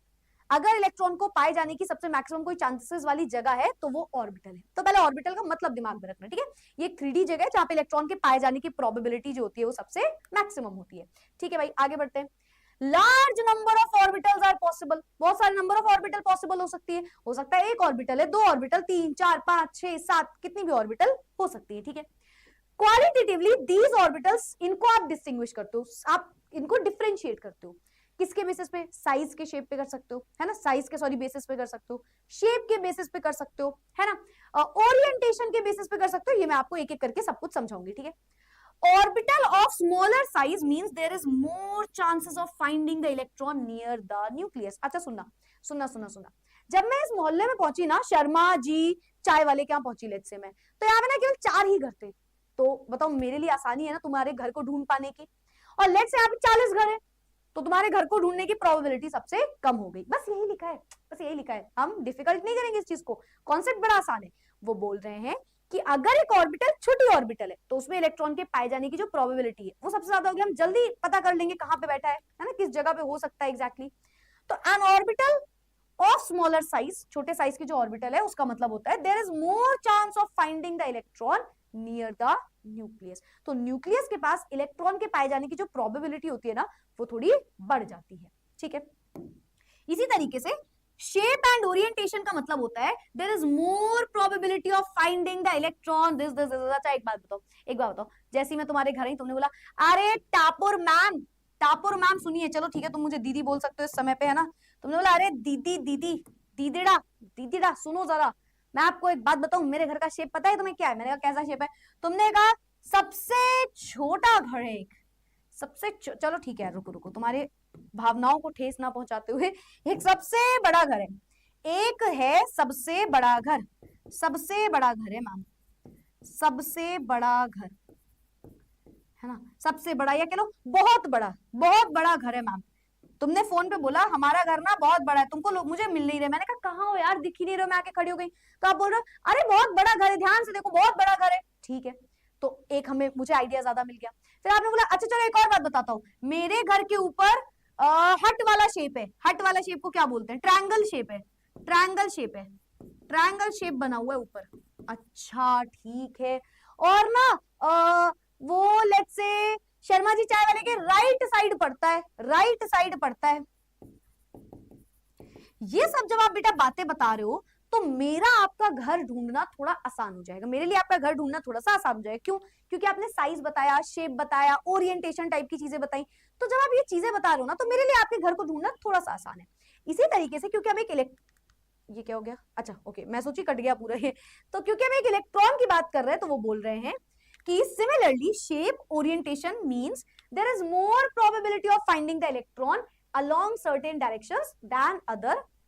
अगर इलेक्ट्रॉन को पाए जाने की सबसे मैक्सिमम कोई चांसेस वाली जगह है तो वो ऑर्बिटल है। तो पहले ऑर्बिटल का मतलब दिमाग में रखना, ठीक है, ये 3D जगह है जहां पे इलेक्ट्रॉन के पाए जाने की प्रोबेबिलिटी जो होती है वो सबसे मैक्सिमम होती है, ठीक है भाई। आगे बढ़ते हैं, large number of orbitals are possible, बहुत सारे नंबर ऑफ ऑर्बिटल पॉसिबल हो सकती है, हो सकता है एक ऑर्बिटल है, 2 ऑर्बिटल, 3 4 5 6 7 कितनी भी ऑर्बिटल हो सकती है, ठीक है। क्वालिटेटिवली दीज ऑर्बिटल्स, इनको आप डिस्टिंग्विश करते हो, आप इनको डिफरेंशिएट करते हो, किसके बेसिस पे, साइज के शेप पे कर सकते हो, है ना, साइज के सॉरी बेसिस पे कर सकते हो, शेप के बेसिस पे कर सकते हो, है ना, ओरिएंटेशन के बेसिस पे कर सकते हो, ये मैं आपको एक एक करके सब कुछ समझाऊंगी, ठीक है। Orbital of smaller size means there is more chances of finding the electron near the nucleus. अच्छा सुनना सुनना सुनना सुनना, जब मैं इस मोहल्ले में पहुंची ना, शर्मा जी चाय वाले के यहाँ पहुंची लेट से मैं, तो यहाँ पे ना केवल 4 ही घर थे, तो बताओ मेरे लिए आसानी है ना तुम्हारे घर को ढूंढ पाने की, और लेट से यहाँ पे 40 घर है, तो तुम्हारे घर को ढूंढने की प्रोबेबिलिटी सबसे कम हो गई, बस यही लिखा है, बस यही लिखा है, हम डिफिकल्ट नहीं करेंगे इस चीज को, कॉन्सेप्ट बड़ा आसान है। वो बोल रहे हैं कि अगर एक ऑर्बिटल छोटी ऑर्बिटल है तो उसमें इलेक्ट्रॉन के पाए जाने की जो प्रोबेबिलिटी है वो सबसे ज्यादा होगी, हम जल्दी पता कर लेंगे कहां पे बैठा है ना, किस जगह पे हो सकता है एग्जैक्टली। तो an orbital of smaller size, छोटे साइज की जो ऑर्बिटल है उसका मतलब होता है there is more chance of finding the electron near the nucleus, तो न्यूक्लियस के पास इलेक्ट्रॉन के पाए जाने की जो प्रोबेबिलिटी होती है ना वो थोड़ी बढ़ जाती है, ठीक है। इसी तरीके से शेप एंड ओरिएंटेशन का मतलब होता है there is more probability of finding the electron this. अच्छा एक बात बताओ, जैसे मैं तुम्हारे घर ही, तुमने बोला अरे टापुर मैम सुनिए, चलो ठीक है तुम मुझे दीदी बोल सकते हो इस समय पे, है ना, तुमने बोला अरे दीदी दीदी दीदीड़ा सुनो जरा, मैं आपको एक बात बताऊं, मेरे घर का शेप पता है तुम्हें क्या है, मैंने कहा कैसा शेप है, तुमने कहा सबसे छोटा घर है एक, सबसे चलो ठीक है रुको रुको, तुम्हारे भावनाओं को ठेस ना पहुंचाते हुए, एक सबसे बड़ा घर है, एक है सबसे बड़ा घर, सबसे बड़ा घर है मैम, सबसे बड़ा घर है ना, सबसे बड़ा, या कह लो बहुत बड़ा घर है मैम। तुमने फोन पे बोला हमारा घर ना बहुत बड़ा है, तुमको लोग मुझे मिल नहीं रहे, मैंने कहा कहाँ हो यार, दिख ही नहीं रहे, मैं आके खड़ी हो गई, तो आप बोल रहे हो अरे बहुत बड़ा घर है, ध्यान से देखो बहुत बड़ा घर है, ठीक है, तो एक हमें मुझे आइडिया ज्यादा मिल गया। फिर आपने बोला अच्छा चलो एक और बात बताता हूँ, मेरे घर के ऊपर हट वाला शेप है, हट वाला शेप को क्या बोलते हैं, ट्रायंगल शेप है, ट्रायंगल शेप है, ट्रायंगल शेप बना हुआ है ऊपर, अच्छा ठीक है, और ना वो लेट्स से शर्मा जी चाय वाले के राइट साइड पड़ता है, राइट साइड पड़ता है। ये सब जब आप बेटा बातें बता रहे हो तो मेरा आपका घर ढूंढना थोड़ा आसान हो जाएगा, मेरे लिए आपका घर ढूंढना थोड़ा सा आसान हो जाएगा। क्यों? क्योंकि आपने साइज बताया, शेप बताया, ओरिएंटेशन टाइप की चीजें बताई, तो जब आप ये चीजें बता रहे हो ना तो मेरे लिए आपके घर को ढूंढना थोड़ा सा आसान है। इसी तरीके से क्योंकि हम एक ये क्या हो गया, अच्छा ओके, मैं सोची कट गया पूरा ये, तो क्योंकि हम एक इलेक्ट्रॉन की बात कर रहे हैं तो वो बोल रहे हैं कि similarly shape orientation means there is more probability of finding the electron along certain directions than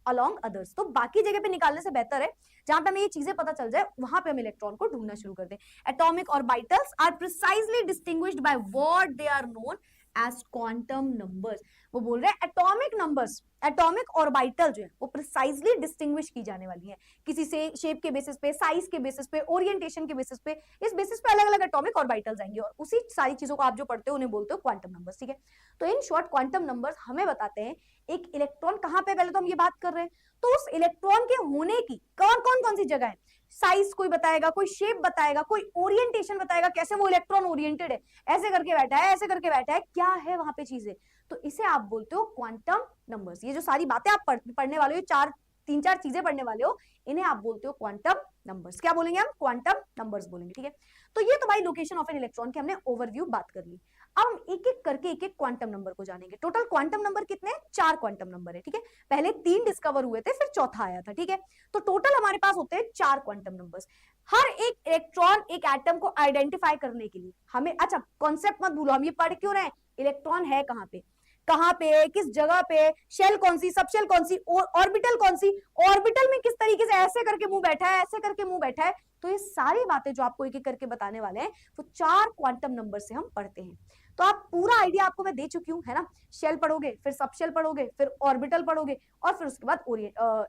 along others। तो बाकी जगह पे निकालने से बेहतर है जहां पे हमें ये चीजें पता चल जाए वहां पे हम इलेक्ट्रॉन को ढूंढना शुरू कर दें। Atomic orbitals are precisely distinguished by what they are known as quantum numbers. वो बोल रहे हैं एटॉमिक नंबर्स, एटॉमिक ऑर्बिटल जो है वो प्रिसाइजली डिस्टिंग्विश की जाने वाली है किसी से शेप के बेसिस पे, साइज के बेसिस पे, ओरिएंटेशन के बेसिस पे, इस बेसिस पे अलग अलग एटॉमिक ऑर्बिटल्स आएंगे और उसी सारी चीजों को आप जो पढ़ते हो उन्हें बोलते हो क्वांटम नंबर्स, ठीक है। तो इन शॉर्ट क्वांटम नंबर्स हमें बताते हैं एक इलेक्ट्रॉन कहां पे, पहले तो हम ये बात कर रहे हैं, तो उस इलेक्ट्रॉन के होने की कौन सी जगह है, साइज कोई बताएगा, कोई शेप बताएगा, कोई ओरिएंटेशन बताएगा, कैसे वो इलेक्ट्रॉन ओरिएंटेड है, ऐसे करके बैठा है, ऐसे करके बैठा है, क्या है वहां पे चीजें, तो इसे आप बोलते हो क्वांटम नंबर्स। ये जो सारी बातें आप पढ़ने वाले हो, तीन चार चीजें पढ़ने वाले हो, इन्हें आप बोलते हो क्वांटम नंबर्स। क्या बोलेंगे हम? क्वांटम नंबर्स बोलेंगे, ठीक है। तो ये तो भाई लोकेशन ऑफ एन इलेक्ट्रॉन की हमने ओवरव्यू बात कर ली। अब हम एक एक करके एक एक क्वांटम नंबर को जानेंगे। टोटल क्वांटम नंबर कितने हैं? 4 क्वांटम नंबर है, ठीक है। पहले 3 डिस्कवर हुए थे, फिर चौथा आया था, ठीक है। तो टोटल हमारे पास होते हैं 4 क्वांटम नंबर्स। हर एक इलेक्ट्रॉन, एक एटम को आइडेंटिफाई करने के लिए हमें, अच्छा कॉन्सेप्ट मत भूलो, हम ये पढ़ क्यों रहे हैं, इलेक्ट्रॉन है कहां पे, किस जगह पे, शेल कौन सी, सबशेल कौन सी, ऑर्बिटल कौन सी, ऑर्बिटल में किस तरीके से ऐसे करके मुंह बैठा है, ऐसे करके मुंह बैठा है, तो ये सारी बातें जो आपको एक एक करके बताने वाले हैं वो 4 क्वांटम नंबर से हम पढ़ते हैं। तो आप पूरा आइडिया आपको मैं दे चुकी हूँ, है ना। शेल पढ़ोगे, फिर सबशेल पढ़ोगे, फिर ऑर्बिटल पढ़ोगे, और फिर उसके बाद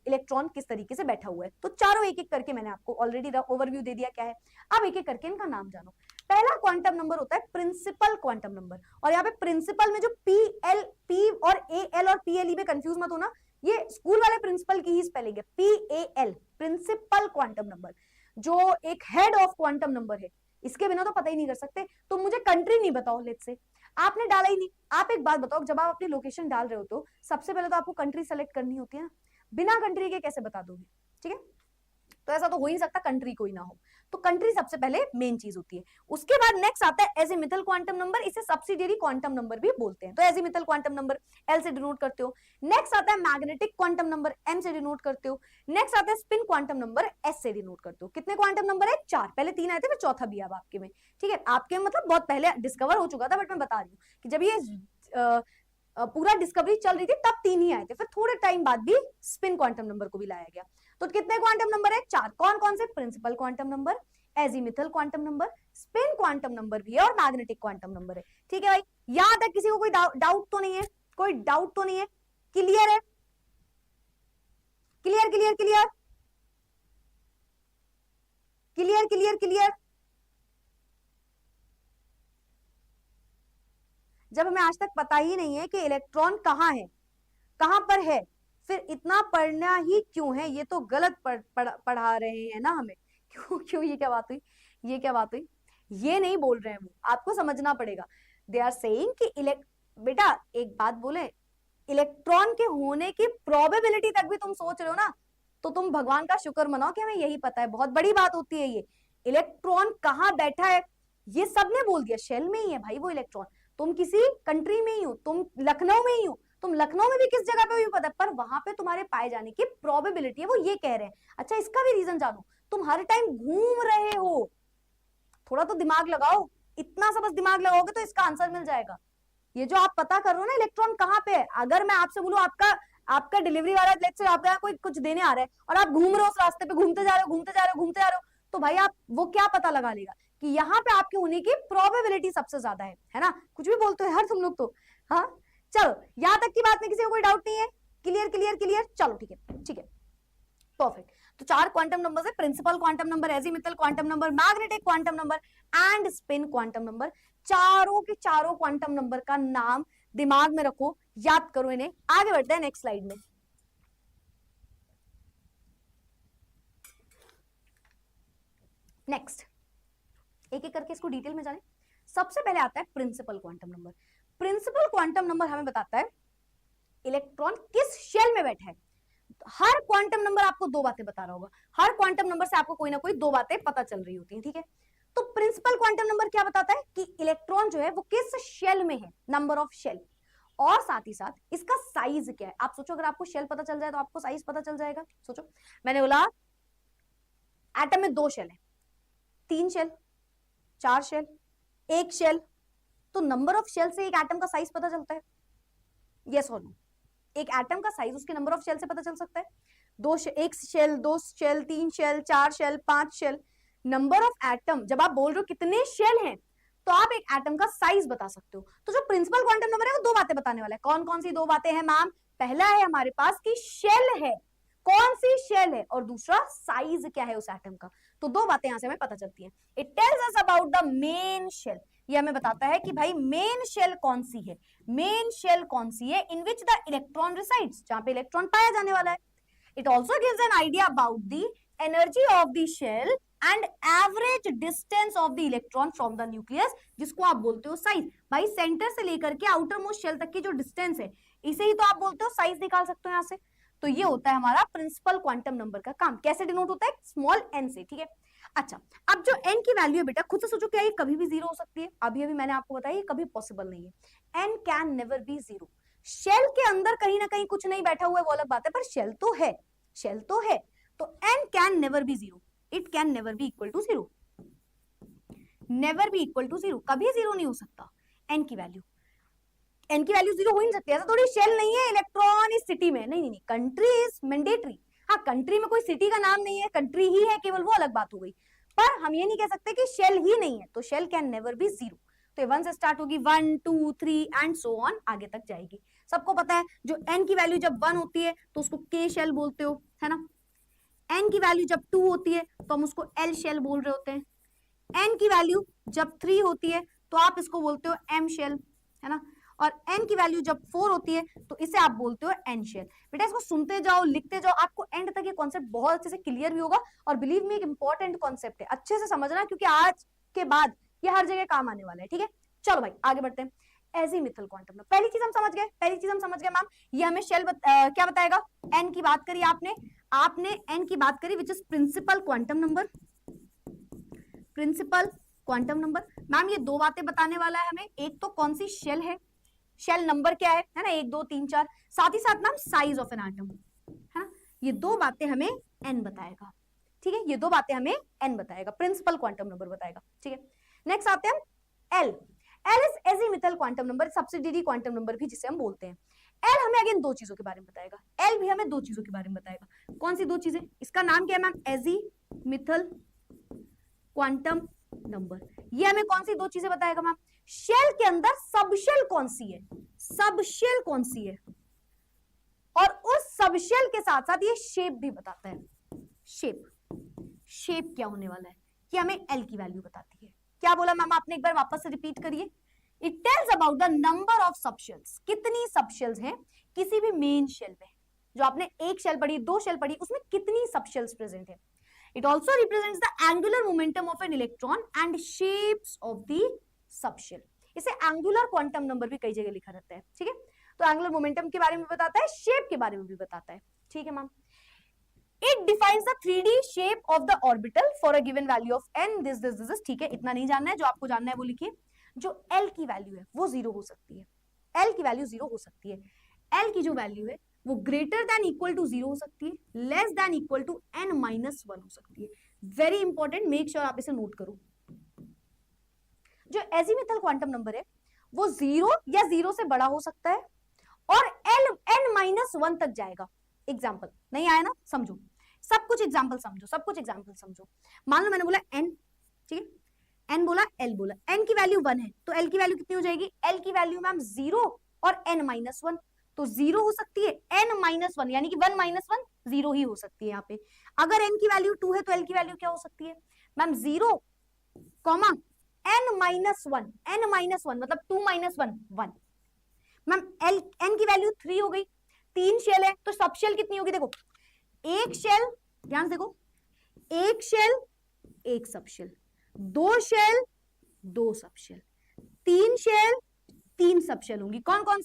इलेक्ट्रॉन किस तरीके से बैठा हुआ है। तो चारों एक एक करके मैंने आपको ऑलरेडी ओवरव्यू दे दिया क्या है। अब एक एक करके इनका नाम जानो। पहला क्वांटम नंबर होता है प्रिंसिपल क्वांटम नंबर, और यहाँ पे प्रिंसिपल में जो पी और एल और पीएलई में कंफ्यूज मत होना, ये स्कूल वाले प्रिंसिपल की ही स्पेलिंग है, पीएएल, प्रिंसिपल क्वांटम नंबर, जो एक हेड ऑफ क्वांटम नंबर है। इसके बिना तो पता ही नहीं कर सकते। तुम मुझे कंट्री नहीं बताओ, लेट्स से आपने डाला ही नहीं, आप एक बात बताओ, जब आप अपनी लोकेशन डाल रहे हो तो सबसे पहले तो आपको कंट्री सेलेक्ट करनी होती है ना, बिना कंट्री के कैसे बता दोगे, ठीक है। तो ऐसा तो हो ही नहीं सकता कंट्री कोई ना हो, तो कंट्री सबसे पहले मेन चीज होती है। उसके बाद नेक्स्ट आता है एजीमुथल क्वांटम नंबर, इसे सब्सिडियरी क्वांटम नंबर भी बोलते हैं। तो एजीमुथल क्वांटम नंबर एल से डिनोट करते हो। नेक्स्ट आता है मैग्नेटिक क्वांटम नंबर, एम से डिनोट करते हो। नेक्स्ट आता है स्पिन क्वांटम नंबर, एस से डिनोट करते हो। कितने क्वांटम नंबर है? 4। पहले 3 आए थे, फिर चौथा भी अब आपके में, ठीक है। आपके मतलब बहुत पहले डिस्कवर हो चुका था, बट मैं बता रही हूँ कि जब ये पूरा डिस्कवरी चल रही थी तब 3 ही आए थे, फिर थोड़े टाइम बाद भी स्पिन क्वांटम नंबर को भी लाया गया। तो कितने क्वांटम नंबर है? 4। कौन कौन से? Principal quantum number, azimuthal quantum number, spin quantum number भी है, और मैग्नेटिक क्वांटम नंबर है, ठीक है भाई। यहां तक किसी को कोई डाउट तो नहीं है? कोई डाउट तो नहीं है? क्लियर है? Clear clear clear clear clear clear. जब हमें आज तक पता ही नहीं है कि इलेक्ट्रॉन कहाँ है, कहां पर है, फिर इतना पढ़ना ही क्यों है? ये तो गलत पढ़ा रहे हैं ना हमें। क्यों क्यों? ये क्या बात हुई? ये क्या बात हुई? ये नहीं बोल रहे हैं वो, आपको समझना पड़ेगा। दे आर सेइंग कि बेटा एक बात बोले, इलेक्ट्रॉन के होने की प्रोबेबिलिटी तक भी तुम सोच रहे हो ना, तो तुम भगवान का शुक्र मनाओ कि हमें यही पता है। बहुत बड़ी बात होती है ये, इलेक्ट्रॉन कहाँ बैठा है ये सबने बोल दिया, शेल में ही है भाई वो इलेक्ट्रॉन। तुम किसी कंट्री में ही हो, तुम लखनऊ में ही हो, तुम लखनऊ में भी किस जगह पे भी पता है, पर वहां पे तुम्हारे पाए जाने की प्रोबेबिलिटी है, वो ये कह रहे हैं। अच्छा इसका भी रीजन जानो, तुम हर टाइम घूम रहे हो, थोड़ा तो दिमाग लगाओ, इतना सा बस दिमाग लगाओगे तो इसका आंसर मिल जाएगा। ये जो आप पता कर रहे हो ना इलेक्ट्रॉन कहाँ पे है, अगर मैं आपसे बोलूं आपका डिलीवरी वाला लेक्चर आपका कोई कुछ देने आ रहा है और आप घूम रहे हो उस रास्ते पे, घूमते जा रहे हो घूमते जा रहे हो घूमते जा रहे हो, तो भाई आप वो क्या पता लगा लेगा कि यहाँ पे आपके होने की प्रोबेबिलिटी सबसे ज्यादा है ना। कुछ भी बोलते हो यार तुम लोग तो। हाँ चलो यहाँ तक की बात में किसी को कोई डाउट नहीं है, क्लियर क्लियर क्लियर, चलो ठीक है ठीक है परफेक्ट। तो 4 क्वांटम नंबर्स है, principal quantum number, azimuthal quantum number, magnetic quantum number and spin quantum number. चारों के चारों क्वांटम नंबर का नाम दिमाग में रखो, याद करो इन्हें। आगे बढ़ते हैं नेक्स्ट स्लाइड में। नेक्स्ट एक एक करके इसको डिटेल में जाने। सबसे पहले आता है principal quantum number. Principal quantum number हमें बताता है इलेक्ट्रॉन किस शेल में बैठा है। हर क्वांटम नंबर आपको दो बातें बता रहा होगा, हर क्वांटम नंबर से आपको कोई ना कोई दो बातें पता चल रही होती हैं, ठीक है। तो प्रिंसिपल क्वांटम नंबर क्या बताता है कि इलेक्ट्रॉन जो है वो किस शेल में है, नंबर ऑफ शेल, और साथ ही साथ इसका साइज क्या है। आप सोचो अगर आपको शेल पता चल जाए तो आपको साइज पता चल जाएगा। सोचो मैंने बोला एटम में 2 शेल है, 3 शेल, 4 शेल, 1 शेल, तो नंबर ऑफ शेल से एक एटम का साइज पता चलता है, यस और नो। एक एटम का साइज उसके नंबर ऑफ शेल से पता चल सकता है। 1 shell, 2 shell, 3 shell, 4 shell, 5 shell, number of atom. जब आप बोल रहे हो कितने शेल हैं तो आप एक एटम का साइज बता सकते हो। तो जो प्रिंसिपल क्वांटम नंबर है वो 2 बातें बताने वाला है। कौन कौन सी 2 बातें हैं मैम? पहला है हमारे पास कि शेल है, कौन सी शेल है, और दूसरा साइज क्या है उस एटम का। तो 2 बातें यहां से हमें पता चलती हैं। It tells us about the main shell, ये हमें बताता है कि भाई मेन शेल कौन सी है, मेन शेल कौन सी है in which the electron resides, जहां पे इलेक्ट्रॉन पाया जाने वाला है। It also gives an idea about the energy of the shell and average distance of the electron from the nucleus, जिसको आप बोलते हो साइज। भाई सेंटर से लेकर के आउटर मोस्ट शेल तक की जो डिस्टेंस है, इसे ही तो आप बोलते हो साइज, निकाल सकते हो यहां से। तो ये होता है हमारा प्रिंसिपल क्वांटम नंबर का काम। कैसे डिनोट होता है? स्मॉल एन से, ठीक है। अच्छा अब जो n की वैल्यू है बेटा, खुद से सोचो क्या ये कभी भी 0 हो सकती है? अभी अभी मैंने आपको बताया ये कभी पॉसिबल नहीं है। n can never be 0। Shell के अंदर कहीं ना कहीं कुछ नहीं बैठा हुआ है वो अलग बात है, पर शेल तो है, शेल तो है। तो n can never be 0, it can never be equal to 0, never be equal to 0, कभी 0 नहीं हो सकता। n की वैल्यू 0 हो ही नहीं सकती। ऐसा थोड़ी शेल नहीं है इलेक्ट्रॉन इस सिटी में, नहीं नहीं नहीं, कंट्री इज मैंडेटरी। हाँ कंट्री में कोई सिटी का नाम नहीं है, कंट्री ही है केवल, वो अलग बात हो गई। पर हम ये नहीं कह सकते कि शेल ही नहीं है। तो शेल कैन नेवर बी 0। तो 1 से स्टार्ट होगी, 1 2 3 एंड सो ऑन, आगे तक जाएगी। सबको पता है जो n की वैल्यू जब 1 होती है तो उसको k शेल बोलते हो, है ना। n की वैल्यू जब 2 होती है तो हम उसको l शेल बोल रहे होते हैं। n की वैल्यू जब 3 होती है तो आप इसको बोलते हो m शेल, है ना। और n की वैल्यू जब 4 होती है तो इसे आप बोलते हो n शेल। बेटा इसको सुनते जाओ, लिखते जाओ, आपको एंड तक ये कॉन्सेप्ट बहुत अच्छे से क्लियर भी होगा। और बिलीव मी एक इंपॉर्टेंट कॉन्सेप्ट है, अच्छे से समझना, क्योंकि आज के बाद ये हर जगह काम आने वाला है, ठीक है। चलो भाई आगे बढ़ते हैं। एजीमुथल क्वांटम नंबर, पहली चीज हम समझ गए, मैम। ये हमें शेल क्या बताएगा? n की बात करी आपने n की बात करी which is principal quantum number, principal quantum number. Ma'am ये 2 बातें बताने वाला है हमें, एक तो कौन सी शेल है, शेल नंबर क्या है ना, 1 2 3 4, साथ ही साथ ma'am size of an atom, है ना। ये 2 बातें हमें n बताएगा, ठीक है। ये 2 बातें हमें n बताएगा, प्रिंसिपल क्वांटम नंबर बताएगा, ठीक है। नेक्स्ट आते हैं L is azimuthal quantum number, subsidiary quantum number भी जिसे हम बोलते हैं। L हमें अगेन 2 चीजों के बारे में बताएगा, L भी हमें 2 चीजों के बारे में बताएगा। कौन सी 2 चीजें? इसका नाम क्या है मैम? Azimuthal quantum number. ये हमें कौन सी 2 चीजें बताएगा मैम? शेल के अंदर सब शेल कौन सी है, सब शेल कौन सी है, और उस सब शेल के साथ साथ ये शेप भी बताता है। शेप क्या होने वाला है ये हमें एल की वैल्यू बताती है। क्या बोला मैम आपने? एक बार वापस से रिपीट करिए। It tells about the number of subshells, कितनी सबशेल्स हैं किसी भी मेन शेल में। जो आपने 1 शेल पढ़ी, 2 शेल पढ़ी, उसमें कितनी सबशेल्स प्रेजेंट है। It also represents the angular momentum of an electron and shapes of the subshell. इसे एंगुलर क्वांटम नंबर भी कई जगह लिखा रहता है, ठीक है। तो एंगुलर मोमेंटम के बारे में बताता है, शेप के बारे में भी बताता है, ठीक है ma'am. It defines the 3D shape of the orbital for a given value of n this, ठीक है। इतना नहीं जानना है, जो आपको जानना है वो लिखिए। जो L की वैल्यू है वो 0 हो सकती है, L की वैल्यू 0 हो सकती है। L की जो वैल्यू है वो ग्रेटर देन इक्वल टू 0 हो सकती है, less than equal to n-1 हो सकती है। वेरी इंपॉर्टेंट, मेक श्योर आप इसे नोट करो। जो एजीमुथल क्वांटम नंबर है वो 0 या 0 से बड़ा हो सकता है और n-1 तक जाएगा। एग्जाम्पल नहीं आया ना, समझो सब कुछ एग्जाम्पल समझो, सब कुछ एग्जाम्पल समझो। मान लो मैंने बोला n, ठीक है, n बोला, l बोला, n की वैल्यू 1 है तो l की वैल्यू कितनी हो जाएगी, l की वैल्यू मैम 0 और n-1, तो 0 हो सकती है, n-1 यानी कि 1 - 1 0 ही हो सकती है यहाँ पे। अगर n की वैल्यू 2 है तो l की वैल्यू क्या हो सकती है मैम, 0, n-1, n-1 मतलब 2 - 1 1। मैम n की वैल्यू 3 हो गई, 3 शेल है तो सब शेल कितनी होगी, देखो एक शेल, ध्यान से देखो, एक शेल एक सब शेल, 2 शेल 2 सब शेल, 3 शेल 3 सब शेल होंगी। कौन कौन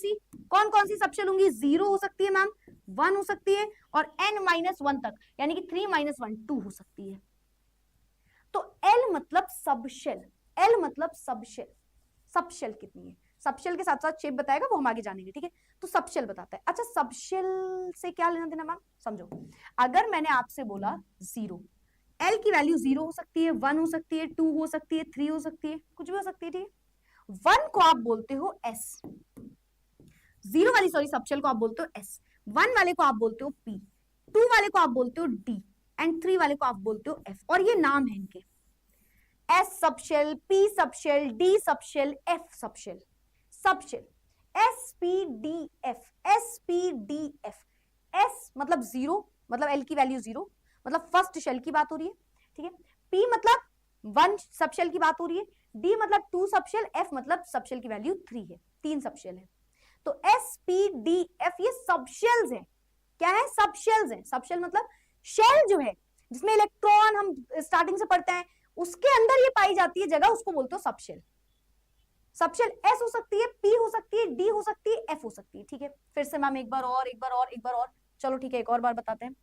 सी सब शेल होंगी, 0 हो सकती है मैम, 1 हो सकती है और n-1 तक यानी कि 3 - 1 2 हो सकती है। तो L मतलब सब शेल, L मतलब सब शेल। सब शेल कितनी है, सब शेल के साथ साथ शेप बताएगा, वो हम आगे जानेंगे, ठीक है। तो सब शेल बताता है। अच्छा सब शेल से क्या लेना देना मैम, समझो, अगर मैंने आपसे बोला 0, L की वैल्यू 0 हो सकती है, 1 हो सकती है, 2 हो सकती है, 3 हो सकती है, कुछ भी हो सकती है, ठीक है। 1 को आप बोलते हो S, 0 वाली सॉरी सब शेल को आप बोलते हो S, 1 वाले को आप बोलते हो P, 2 वाले को आप बोलते हो D एंड 3 वाले को आप बोलते हो F। और ये नाम है इनके, S subshell, P subshell, D subshell, F subshell, subshell, SPDF, SPDF। S मतलब 0 मतलब L की वैल्यू 0 मतलब फर्स्ट शेल की बात हो रही है, ठीक है। P मतलब 1 सब शेल की बात हो रही है, D मतलब 2 सब शेल, F मतलब सब शेल की वैल्यू 3 है, 3 सब शेल है। तो SPDF ये सब शेल्स है। क्या है, सब शेल्स है। सब शेल मतलब शेल जो है जिसमें इलेक्ट्रॉन हम स्टार्टिंग से पढ़ते हैं, उसके अंदर ये पाई जाती है जगह, उसको बोलते हो सब शेल। सब शेल S हो सकती है, P हो सकती है, D हो सकती है, F हो सकती है, ठीक है। फिर से मैम एक बार और, चलो ठीक है एक और बार बताते हैं,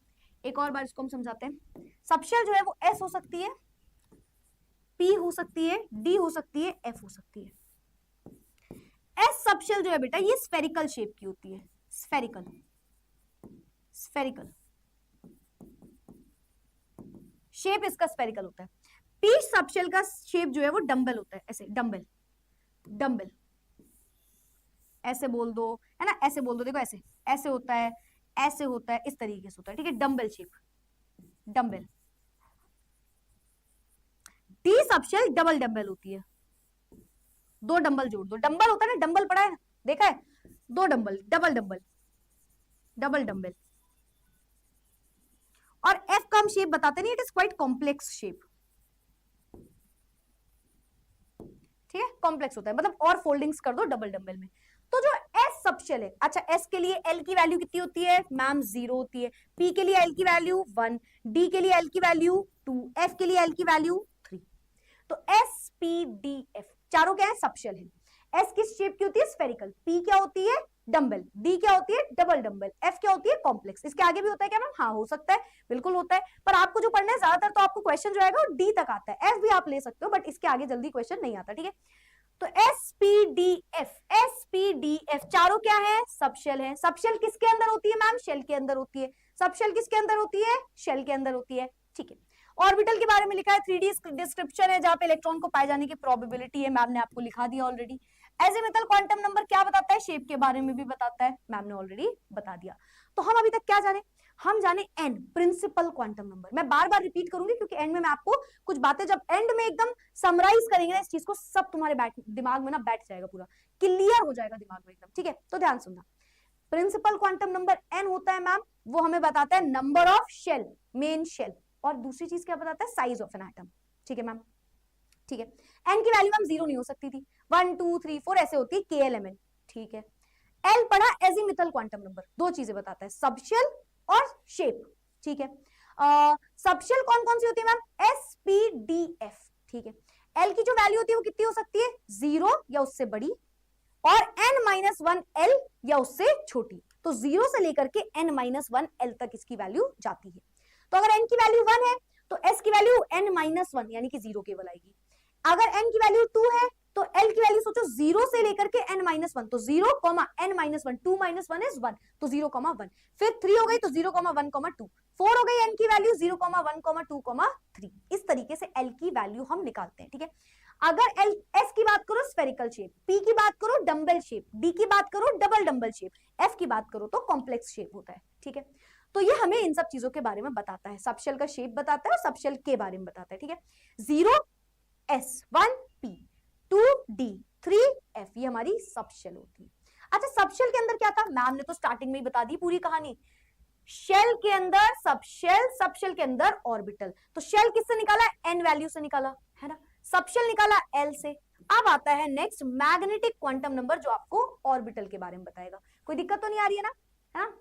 एक और बार इसको हम समझाते हैं। सब शेल जो है वो S हो सकती है, P हो सकती है, D हो सकती है, F हो सकती है। S सब शेल जो है बेटा ये स्फेरिकल शेप की होती है, स्फेरिकल, स्फेरिकल शेप इसका स्फेरिकल होता है। P सब शेल का शेप जो है वो डंबल होता है, ऐसे डंबल, डंबल ऐसे बोल दो, है ना, ऐसे बोल दो, देखो ऐसे ऐसे होता है, ऐसे होता है, इस तरीके से होता है, ठीक है, dumbbell shape, dumbbell. D subshell double dumbbell होती है, 2 डंबल जोड़ दो, डंबल होता है ना, डंबल पड़ा है देखा है, 2 dumbbell, double dumbbell, double dumbbell. और एफ का हम शेप बताते नहीं, it is quite complex shape, ठीक है, कॉम्प्लेक्स होता है, मतलब और फोल्डिंग्स कर दो डबल डंबल में। तो जो एस सब शेल है, अच्छा एस के लिए एल की वैल्यू कितनी होती है मैम, 0 होती है, पी के लिए एल की वैल्यू 1, डी के लिए एल की वैल्यू 2, एफ के लिए एल की वैल्यू 3। तो एस पी डी एफ चारों क्या है, सब शेल है। एस किस शेप की होती है, स्फेरिकल, पी क्या होती है डंबल, डी क्या होती है डबल डंबल, एफ क्या होती है कॉम्प्लेक्स। इसके आगे भी होता है क्या मैम, हाँ हो सकता है, बिल्कुल होता है, पर आपको जो पढ़ना है ज्यादातर तो आपको क्वेश्चन जो आएगा वो डी तक आता है, एफ भी आप ले सकते हो बट इसके आगे जल्दी क्वेश्चन नहीं आता, ठीक है। तो एसपीडीएफ, एसपीडीएफ चारों क्या है, सब शेल है। सब शेल किसके अंदर होती है मैम, शेल के अंदर होती है। सब शेल किसके अंदर होती है, शेल के अंदर होती है, ठीक है। ऑर्बिटल के बारे में लिखा है, 3D डिस्क्रिप्शन है जहां पे इलेक्ट्रॉन को पाए जाने की प्रोबेबिलिटी है, मैम ने आपको लिखा दिया ऑलरेडी। एजीमुथल क्वांटम नंबर क्या बताता है, शेप के बारे में भी बताता है, मैम ने ऑलरेडी बता दिया। तो हम अभी तक क्या जाने, हम जाने एन, प्रिंसिपल क्वांटम नंबर। मैं बार बार रिपीट करूंगी क्योंकि एंड में मैं आपको कुछ बातें जब एंड में एकदम समराइज करेंगे ना इस चीज को, सब तुम्हारे दिमाग में ना बैठ जाएगा, पूरा क्लियर हो जाएगा दिमाग में एकदम, ठीक है। तो ध्यान सुनना, प्रिंसिपल क्वांटम नंबर एन होता है मैम, वो हमें बताता है number of shell, main shell, और दूसरी चीज क्या बताता है, साइज ऑफ एन एटम, ठीक है मैम, ठीक है। एन की वैल्यू मैम 0 नहीं हो सकती थी, 1 2 3 4 ऐसे होती है KLMN, ठीक है। एल पढ़ा एजीमुथल क्वांटम नंबर, 2 चीजें बताता है, सबशेल और शेप, ठीक है। सबशेल कौन कौन सी होती है मैम, SPDF, ठीक है। एल की जो वैल्यू होती है वो कितनी हो सकती है, 0 या उससे बड़ी, और n-1 L या उससे छोटी। तो 0 से लेकर के n-1 L तक इसकी वैल्यू जाती है। तो अगर n की वैल्यू 1 है तो s की वैल्यू n-1 यानी कि 0 केवल आएगी। अगर n की वैल्यू 2 है तो L की वैल्यू सोचो 0 से लेकर के n-1, तो 0, n-1, 2 - 1 is 1, तो 0, 1, फिर 3 हो गई तो 0, 1, 2, 4 हो गई n की वैल्यू 0, 1, 2, 3। इस तरीके से L की वैल्यू हम निकालते हैं, ठीक है। अगर एल एस की बात करो स्फेरिकल शेप, पी की बात करो डंबल शेप, डी की बात करो डबल डंबल शेप, एफ की बात करो तो कॉम्प्लेक्स शेप होता है। ठीक है, तो ये हमें इन सब चीजों के बारे में बताता है, सबशेल का शेप बताता है और सबशेल के बारे में बताता है। ठीक है, 0 एस, 1 पी, 2 डी, 3 एफ, ये हमारी सबशेल होती है। अच्छा, सबशेल के अंदर क्या था, मैम ने तो स्टार्टिंग में ही बता दी पूरी कहानी। शेल के अंदर सबशेल, सबशेल के अंदर ऑर्बिटल। तो शेल किससे निकाला, एन वैल्यू से निकाला है ना, सबशेल निकाला एल से। अब आता है नेक्स्ट मैग्नेटिक क्वांटम नंबर, जो आपको ऑर्बिटल के बारे में बताएगा। कोई दिक्कत तो नहीं आ रही है ना, है ना,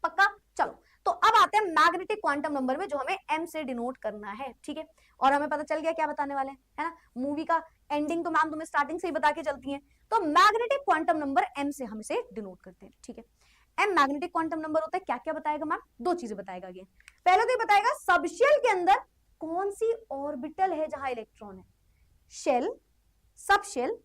पक्का? चलो, तो अब आते हैं मैग्नेटिक क्वांटम नंबर में, जो हमें एम से डिनोट करना है। ठीक है, और हमें पता चल गया क्या बताने वाले हैं, है ना। मूवी का एंडिंग तो मैम तुम्हें स्टार्टिंग से ही बता के चलती हैं। तो मैग्नेटिक क्वांटम नंबर एम से हम इसे डिनोट करते हैं। ठीक है, एम मैग्नेटिक क्वांटम नंबर होता है। क्या क्या बताएगा मैम, दो चीजें बताएगा ये। पहले तो ये बताएगा सबशेल के अंदर कौन सी ऑर्बिटल है जहां इलेक्ट्रॉन है। शेल, सबशेल,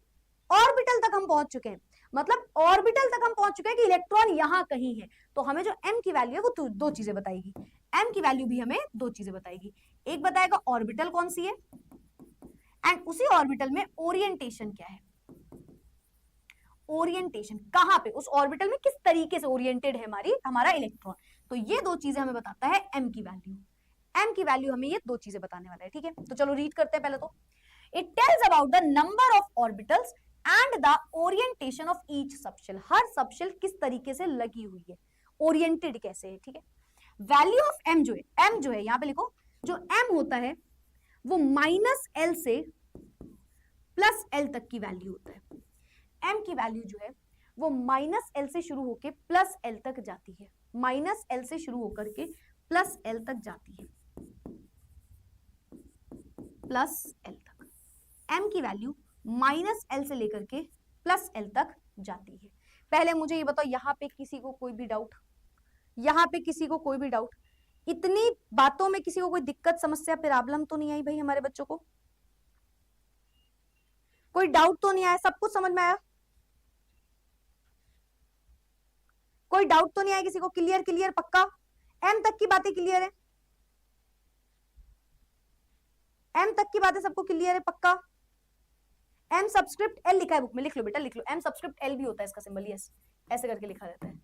ऑर्बिटल तक हम पहुंच चुके हैं, मतलब ऑर्बिटल तक हम पहुंच चुके हैं कि इलेक्ट्रॉन यहां कहीं है। तो हमें जो एम की वैल्यू है वो दो चीजें बताएगी, एम की वैल्यू भी हमें दो चीजें बताएगी। एक बताएगा ऑर्बिटल कौन सी है, एंड उसी ऑर्बिटल में ओरिएंटेशन क्या है, ओरिएंटेशन कहां पे, उस ऑर्बिटल में किस तरीके से ओरिएंटेड है हमारा इलेक्ट्रॉन। तो ये दो चीजें हमें बताता है एम की वैल्यू। एम की वैल्यू हमें ये दो चीजें बताने वाला है। ठीक है, तो चलो रीड करते हैं पहले तो। It tells about the number of orbitals and the orientation of each subshell. Her subshell किस तरीके से लगी हुई है, ओरिएंटेड कैसे है। ठीक है, वैल्यू ऑफ एम जो है, एम जो है यहां पे लिखो, जो एम होता है वो -L से +L तक की वैल्यू होता है। एम की वैल्यू जो है वो -L से शुरू होकर +L तक जाती है, -L से शुरू होकर के +L तक जाती है, +L तक। एम की वैल्यू -L से लेकर के +L तक जाती है। पहले मुझे ये बताओ, यहां पे किसी को कोई भी डाउट, यहां पे किसी को कोई भी डाउट, इतनी बातों में किसी को कोई दिक्कत समस्या प्रॉब्लम तो नहीं आई भाई हमारे बच्चों को? कोई डाउट तो नहीं आया, सब कुछ समझ में आया? कोई डाउट तो नहीं आया किसी को? क्लियर क्लियर पक्का? एम तक की बातें क्लियर है? एम तक की बातें सबको क्लियर है पक्का? एम सबस्क्रिप्ट एल लिखा है बुक में, लिख लो बेटा, लिख लो। एम सबस्क्रिप्ट एल भी होता है इसका सिंबल, यस, ऐसे करके लिखा रहता है।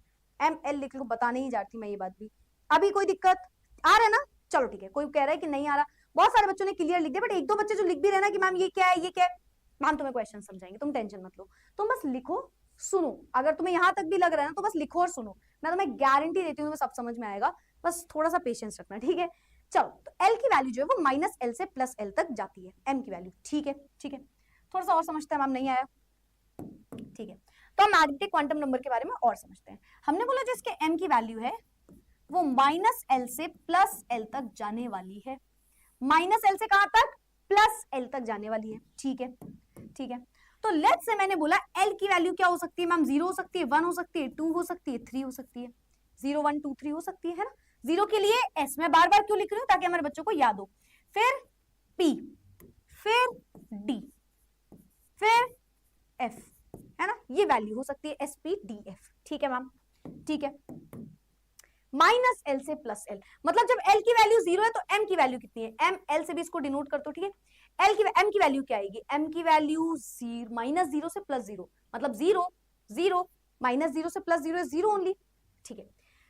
एम एल लिख लो, बताने ही जाती मैं ये बात भी। अभी कोई दिक्कत आ रहा है ना? चलो ठीक है, कोई कह रहा है कि नहीं आ रहा, बहुत सारे बच्चों ने क्लियर लिख दिया, बट एक दो बच्चे जो लिख भी रहे ना कि मैम ये क्या है, ये क्या है, मैम तुम्हें क्वेश्चन समझाएंगे, तुम टेंशन मत लो, तुम बस लिखो सुनो। अगर तुम्हें यहां तक भी लग रहा है ना तो बस लिखो और सुनो, मैं तुम्हें गारंटी देती हूँ तुम्हें सब समझ में आएगा, बस थोड़ा सा पेशेंस रखना। ठीक है, चलो, तो एल की वैल्यू जो है वो -L से +L तक जाती है, एम की वैल्यू। ठीक है, ठीक है, थोड़ा सा और समझते हैं, मैम नहीं आया, ठीक है। तो हम मैग्नेटिक क्वांटम नंबर के बारे में और समझते हैं। हमने बोला जो इसके एम की वैल्यू है वो -L से +L तक जाने वाली है, -L से कहां तक, +L तक जाने वाली है। ठीक है, ठीक है, तो लेट्स से मैंने बोला L की वैल्यू क्या हो सकती है मैम, 0 हो सकती है, 1 हो सकती है, 2 हो सकती है, 3 हो सकती है, 0 1 2 3 हो सकती है ना। 0 के लिए S, मैं बार बार क्यों लिख रही हूँ, ताकि हमारे बच्चों को याद हो, फिर P, फिर D, फिर F, है ना, ये वैल्यू हो सकती है SP DF। ठीक है मैम, ठीक है, -L से +L, मतलब जब L की वैल्यू 0 है तो M की वैल्यू कितनी है, M L से भी इसको डिनोट कर दो। ठीक है, M की वैल्यू क्या आएगी, M की वैल्यू -0 से +0, मतलब 0 0 -0 से +0 है 0 ओनली। ठीक है,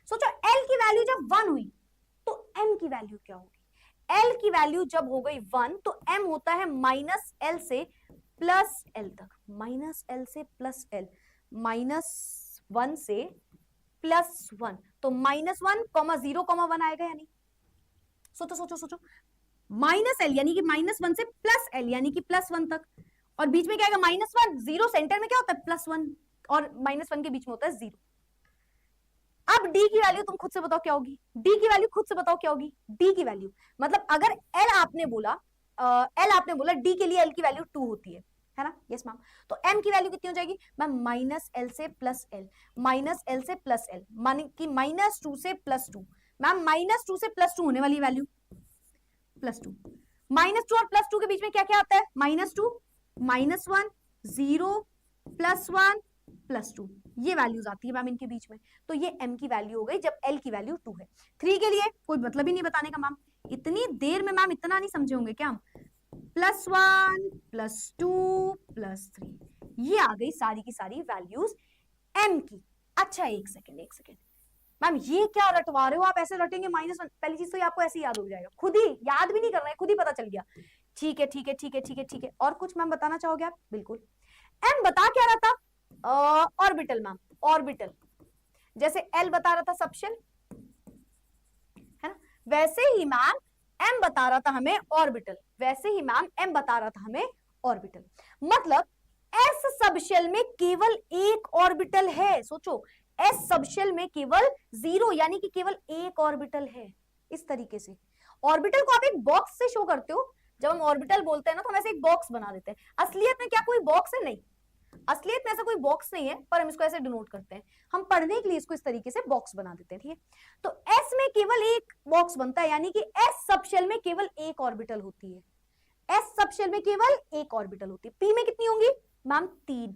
सोचो L की वैल्यू जब 1 हुई तो M की वैल्यू क्या होगी, L की वैल्यू जब हो गई 1 तो M होता है -L से +L तक, -L से +L, -1 से +1, तो -1, 0, 1 आएगा, यानी सोचो सोचो सोचो, -L यानी कि -1 से +L यानी कि +1 तक, और बीच में क्या आएगा, -1, 0 सेंटर में क्या होता है +1, और -1 के बीच में होता है 0। अब D की वैल्यू तुम खुद से बताओ क्या होगी, D की वैल्यू खुद से बताओ क्या होगी, D की वैल्यू मतलब अगर L आपने बोला D के लिए L की वैल्यू 2 होती है ना, यस मैम, तो M की वैल्यू कितनी हो जाएगी मैम, -L से +L, -L से +L, माने कि -2 से +2, मैम -2 से +2 होने वाली वैल्यू, +2, -2 और +2 के बीच में क्या क्या आता है, -2, -1, 0, +1, +2, ये वैल्यूज आती है मैम इनके बीच में। तो ये M की वैल्यू हो गई जब L की वैल्यू 2 है। 3 के लिए कोई मतलब ही नहीं बताने का मैम, इतनी देर में मैम इतना नहीं समझे होंगे क्या हम, +1 +2 +3, ये आ गई सारी की सारी वैल्यूज m की। अच्छा एक सेकेंड मैम ये क्या रटवा रहे हो आप, ऐसे रटेंगे -1, पहली चीज तो ये आपको ऐसे ही याद हो जाएगा, खुद ही याद भी नहीं करना है, खुद ही पता चल गया। ठीक है। और कुछ मैम बताना चाहोगे आप? बिल्कुल। m बता क्या रहा था? Orbital ma'am, orbital. जैसे l बता रहा था सबशेल, है ना, वैसे ही मैम m बता रहा था हमें ऑर्बिटल, वैसे ही मैम m बता रहा था हमें ऑर्बिटल। मतलब s सबशेल में केवल एक ऑर्बिटल है। सोचो, s सबशेल में केवल 0 यानी कि केवल एक ऑर्बिटल है। इस तरीके से ऑर्बिटल को आप एक बॉक्स से शो करते हो। जब हम ऑर्बिटल बोलते हैं ना तो हम ऐसे एक बॉक्स बना देते हैं। असलियत में क्या कोई बॉक्स है? नहीं, असलियत में ऐसा कोई बॉक्स नहीं है, पर हम इसको ऐसे डिनोट करते हैं। हम पढ़ने के लिए इसको इस तरीके से बॉक्स बना देते हैं, ठीक है। तो s में केवल एक बॉक्स बनता है, यानी कि s सबशेल में केवल एक ऑर्बिटल होती है। s सबशेल में केवल एक ऑर्बिटल होती है। p में कितनी होंगी मैम? 3।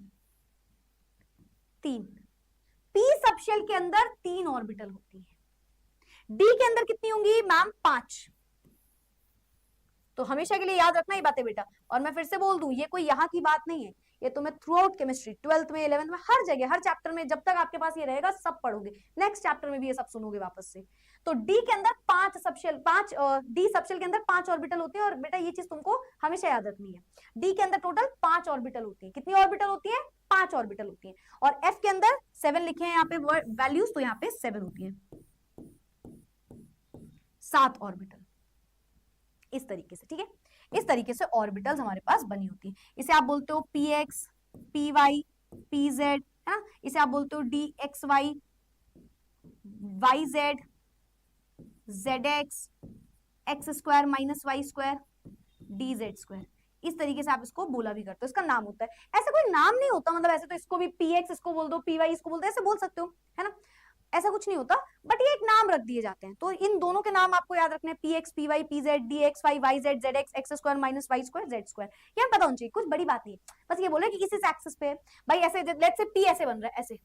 p सबशेल के अंदर 3 ऑर्बिटल होती है। d के अंदर कितनी होंगी मैम? 5। तो हमेशा के लिए याद रखना ये बातें बेटा। और मैं फिर से बोल दूं, ये कोई यहाँ की बात नहीं है, ये तो मैं थ्रू आउट केमिस्ट्री 12th में 11th में हर जगह हर चैप्टर में जब तक आपके पास ये रहेगा सब पढ़ोगे, नेक्स्ट चैप्टर में भी ये सब सुनोगे वापस से। तो डी के अंदर 5 सबशेल, 5 डी सबशेल के अंदर 5 ऑर्बिटल होती है। और बेटा ये चीज तुमको हमेशा याद रखनी है, डी के अंदर टोटल 5 ऑर्बिटल होती है। कितनी ऑर्बिटल होती है? 5 ऑर्बिटल होती है। और एफ के अंदर 7 लिखे हैं यहाँ पे वैल्यूज, तो यहाँ पे 7 होती है, 7 ऑर्बिटल। इस तरीके से, ठीक है, इस तरीके से ऑर्बिटल्स हमारे पास बनी होती है। इसे आप बोलते हो px, py, pz, है ना। इसे आप बोलते हो dxy, yz, zx, x² - y², dz²। इस तरीके से आप इसको बोला भी करते हो, इसका नाम होता है। ऐसा कोई नाम नहीं होता, मतलब ऐसे तो इसको भी px इसको बोल दो, py इसको बोल दो, ऐसे बोल सकते हो, है ना, ऐसा कुछ नहीं होता, बट ये एक नाम रख दिए जाते हैं। तो इन दोनों के नाम आपको याद रखने हैं, px, py, pz, dxy, yz, zx, x² - y² z²। ये पता होना चाहिए, कुछ बड़ी बात नहीं है, बस ये बोले कि इस एक्सिस पे भाई ऐसे, लेट्स से p ऐसे बन रहा है, ऐसे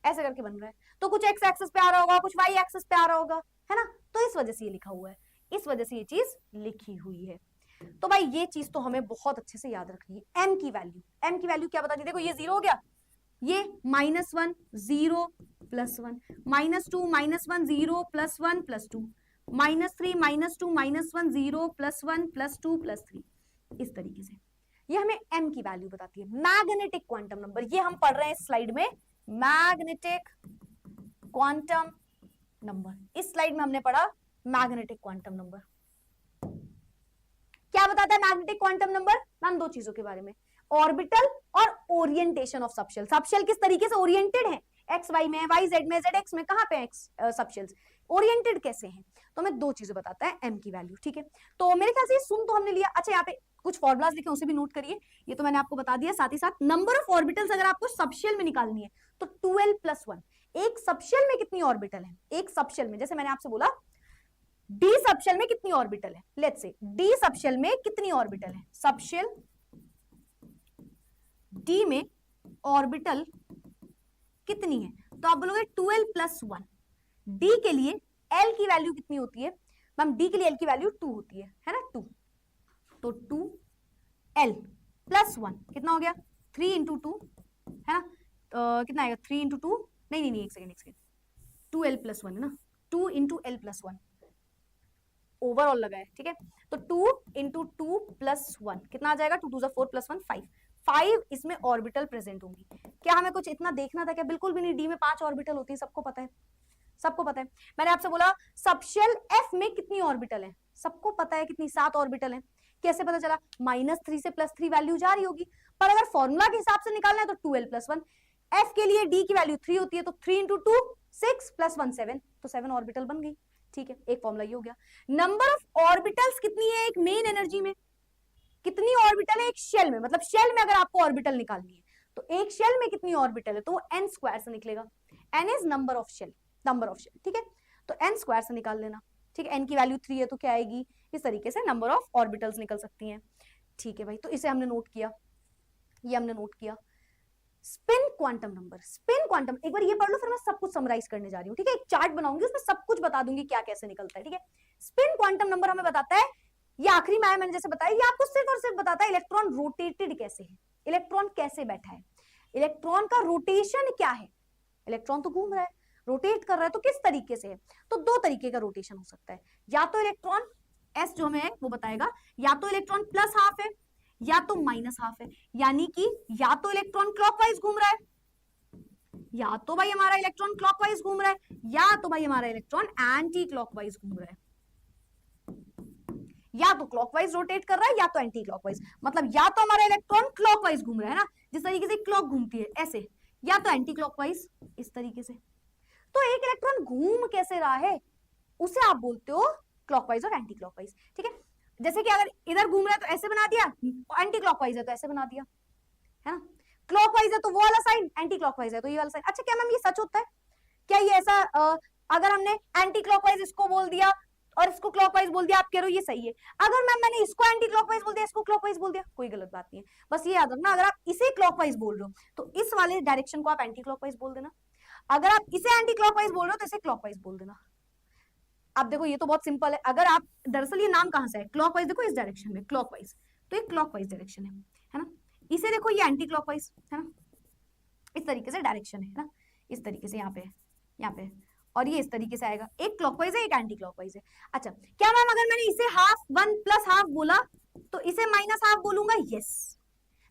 ऐसे करके बन रहा है, तो कुछ x एक्सिस पे आ रहा होगा, कुछ y एक्सिस पे आ रहा होगा, है ना। तो इस वजह से ये लिखा हुआ है, इस वजह से ये चीज लिखी हुई है। तो भाई ये चीज तो हमें बहुत अच्छे से याद रखनी है। m की वैल्यू, m की वैल्यू क्या बता दी? देखो ये 0 हो गया, ये -1 0 +1, -2 -1 0 +1 +2, -3 -2 -1 0 +1 +2 +3। इस तरीके से ये हमें m की वैल्यू बताती है। मैग्नेटिक क्वांटम नंबर, ये हम पढ़ रहे हैं इस स्लाइड में, मैग्नेटिक क्वांटम नंबर। इस स्लाइड में हमने पढ़ा मैग्नेटिक क्वांटम नंबर। क्या बताता है मैग्नेटिक क्वांटम नंबर? मैम 2 चीजों के बारे में, ऑर्बिटल और ओरिएंटेशन ऑफ सबशेल। सबशेल किस तरीके से ओरिएंटेड है, एक्स वाई में, वाई जेड में, जेड एक्स में, कहां पे सबशेल्स ओरिएंटेड कैसे हैं? तो हमें 2 चीजें बताता है एम की वैल्यू, ठीक है। तो मेरे ख्याल से सुन तो हमने लिया। अच्छा यहाँ पे कुछ फॉर्मुलाज लिखे, उसे भी नोट करिए, ये तो मैंने आपको बता दिया। साथ ही साथ नंबर ऑफ ऑर्बिटल्स अगर आपको सबशेल में निकालनी है तो 12 + 1। एक सबशेल में कितनी ऑर्बिटल है? एक सबशेल में, जैसे मैंने आपसे बोला डी सबशेल में कितनी ऑर्बिटल है, लेट्स से डी सबशेल में कितनी ऑर्बिटल है, सबशेल डी में ऑर्बिटल कितनी है, तो आप बोलोगे 12 + 1। डी के लिए एल की वैल्यू कितनी होती है मैम? डी के लिए एल की वैल्यू 2 होती है ना, 2। तो 2l + 1 कितना हो गया? 3 × 2, है ना, कितना आएगा? 3 × 2, नहीं, एक सेकेंड, 2l + 1 है ना, 2 × l + 1 ओवरऑल लगा है, ठीक है। तो 2 × 2 + 1 कितना आ जाएगा? 2 × 2 = 4 + 1 5। 5 इसमें ऑर्बिटल प्रेजेंट होंगी। क्या हमें कुछ इतना देखना था क्या? बिल्कुल भी नहीं। डी में 5 ऑर्बिटल होती है, सबको पता है, सबको पता है। मैंने आपसे बोला सबशेल एफ में कितनी ऑर्बिटल है, सबको पता है कितनी, 7 ऑर्बिटल है। कैसे पता चला? -3 से +3 वैल्यू जा रही होगी, पर अगर फॉर्मूला के हिसाब से निकालना है तो 12 + 1। एफ के लिए डी की वैल्यू 3 होती है, तो 3 × 2 6 + 1 7, तो 7 ऑर्बिटल बन गई, ठीक है। एक फॉर्मूला ये हो गया। नंबर ऑफ ऑर्बिटल्स कितनी है एक मेन एनर्जी में, कितनी ऑर्बिटल है एक शेल में, मतलब शेल में अगर आपको ऑर्बिटल निकालनी है तो एक शेल में कितनी ऑर्बिटल है, तो वो n² से निकलेगा। n is number of shell, ठीक है। तो n² से निकाल लेना, ठीक है। n की वैल्यू 3 है तो क्या आएगी? इस तरीके से नंबर ऑफ ऑर्बिटल्स निकल सकती हैं, ठीक है भाई। तो इसे हमने नोट किया, ये हमने नोट किया। Spin quantum number, spin quantum एक बार ये पढ़ लो, फिर मैं सब कुछ समराइज करने जा रही हूँ, ठीक है। एक चार्ट बनाऊंगी, उसमें सब कुछ बता दूंगी क्या कैसे निकलता है, ठीक है। स्पिन क्वांटम नंबर हमें बताता है ये आखिरी में मैंने जैसे बताया, ये आपको सिर्फ और सिर्फ बताता है इलेक्ट्रॉन रोटेटेड कैसे है, इलेक्ट्रॉन कैसे बैठा है, इलेक्ट्रॉन का रोटेशन क्या है। इलेक्ट्रॉन तो घूम रहा है, रोटेट कर रहा है, तो किस तरीके से है। तो दो तरीके का रोटेशन हो सकता है, या तो इलेक्ट्रॉन एस जो हमें वो बताएगा, या तो इलेक्ट्रॉन प्लस हाफ है या तो माइनस हाफ है, यानी कि या तो इलेक्ट्रॉन क्लॉकवाइज घूम रहा है, या तो भाई हमारा इलेक्ट्रॉन क्लॉकवाइज घूम रहा है, या तो भाई हमारा इलेक्ट्रॉन एंटी क्लॉकवाइज घूम रहा है। या तो क्लॉकवाइज रोटेट कर रहा है या तो एंटी क्लॉकवाइज, मतलब या तो हमारा इलेक्ट्रॉन क्लॉकवाइज घूम रहा है ना, जिस तरीके से क्लॉक घूमती है ऐसे, या तो एंटी क्लॉकवाइज इस तरीके से। तो एक इलेक्ट्रॉन घूम कैसे रहा है उसे आप बोलते हो क्लॉकवाइज और एंटी क्लॉकवाइज, ठीक है। जैसे कि अगर इधर घूम रहा है तो ऐसे बना दिया, एंटी क्लॉकवाइज है तो ऐसे बना दिया, है ना। क्लॉकवाइज है तो वो वाला साइड, एंटी क्लॉकवाइज है तो ये वाला साइड। अच्छा क्या मैम ये सच होता है क्या, ये ऐसा अगर हमने एंटी क्लॉकवाइज इसको बोल दिया और इसको क्लॉकवाइज बोल दिया, आप कह रहे हो ये सही है, अगर मैम मैंने इसको एंटी क्लॉकवाइज बोल दिया इसको क्लॉकवाइज बोल दिया, कोई गलत बात नहीं है। बस ये याद रखना, अगर आप इसे क्लॉकवाइज बोल रहे हो तो इस वाले डायरेक्शन को आप एंटी क्लॉकवाइज बोल देना, अगर आप इसे एंटी क्लॉकवाइज बोल रहे हो तो इसे क्लॉकवाइज बोल देना। अब देखो ये तो बहुत सिंपल है, अगर आप दरअसल ये नाम कहां से है, क्लॉकवाइज देखो इस डायरेक्शन में क्लॉकवाइज, तो ये क्लॉकवाइज डायरेक्शन है ना। इसे देखो ये एंटी क्लॉकवाइज है ना, इस तरीके से डायरेक्शन है ना, इस तरीके से यहाँ पे, और ये इस तरीके से आएगा, एक क्लॉकवाइज है एक एंटी क्लॉकवाइज है। अच्छा क्या मैम अगर मैंने इसे हाफ वन प्लस हाफ बोला तो इसे माइनस हाफ बोलूंगा, यस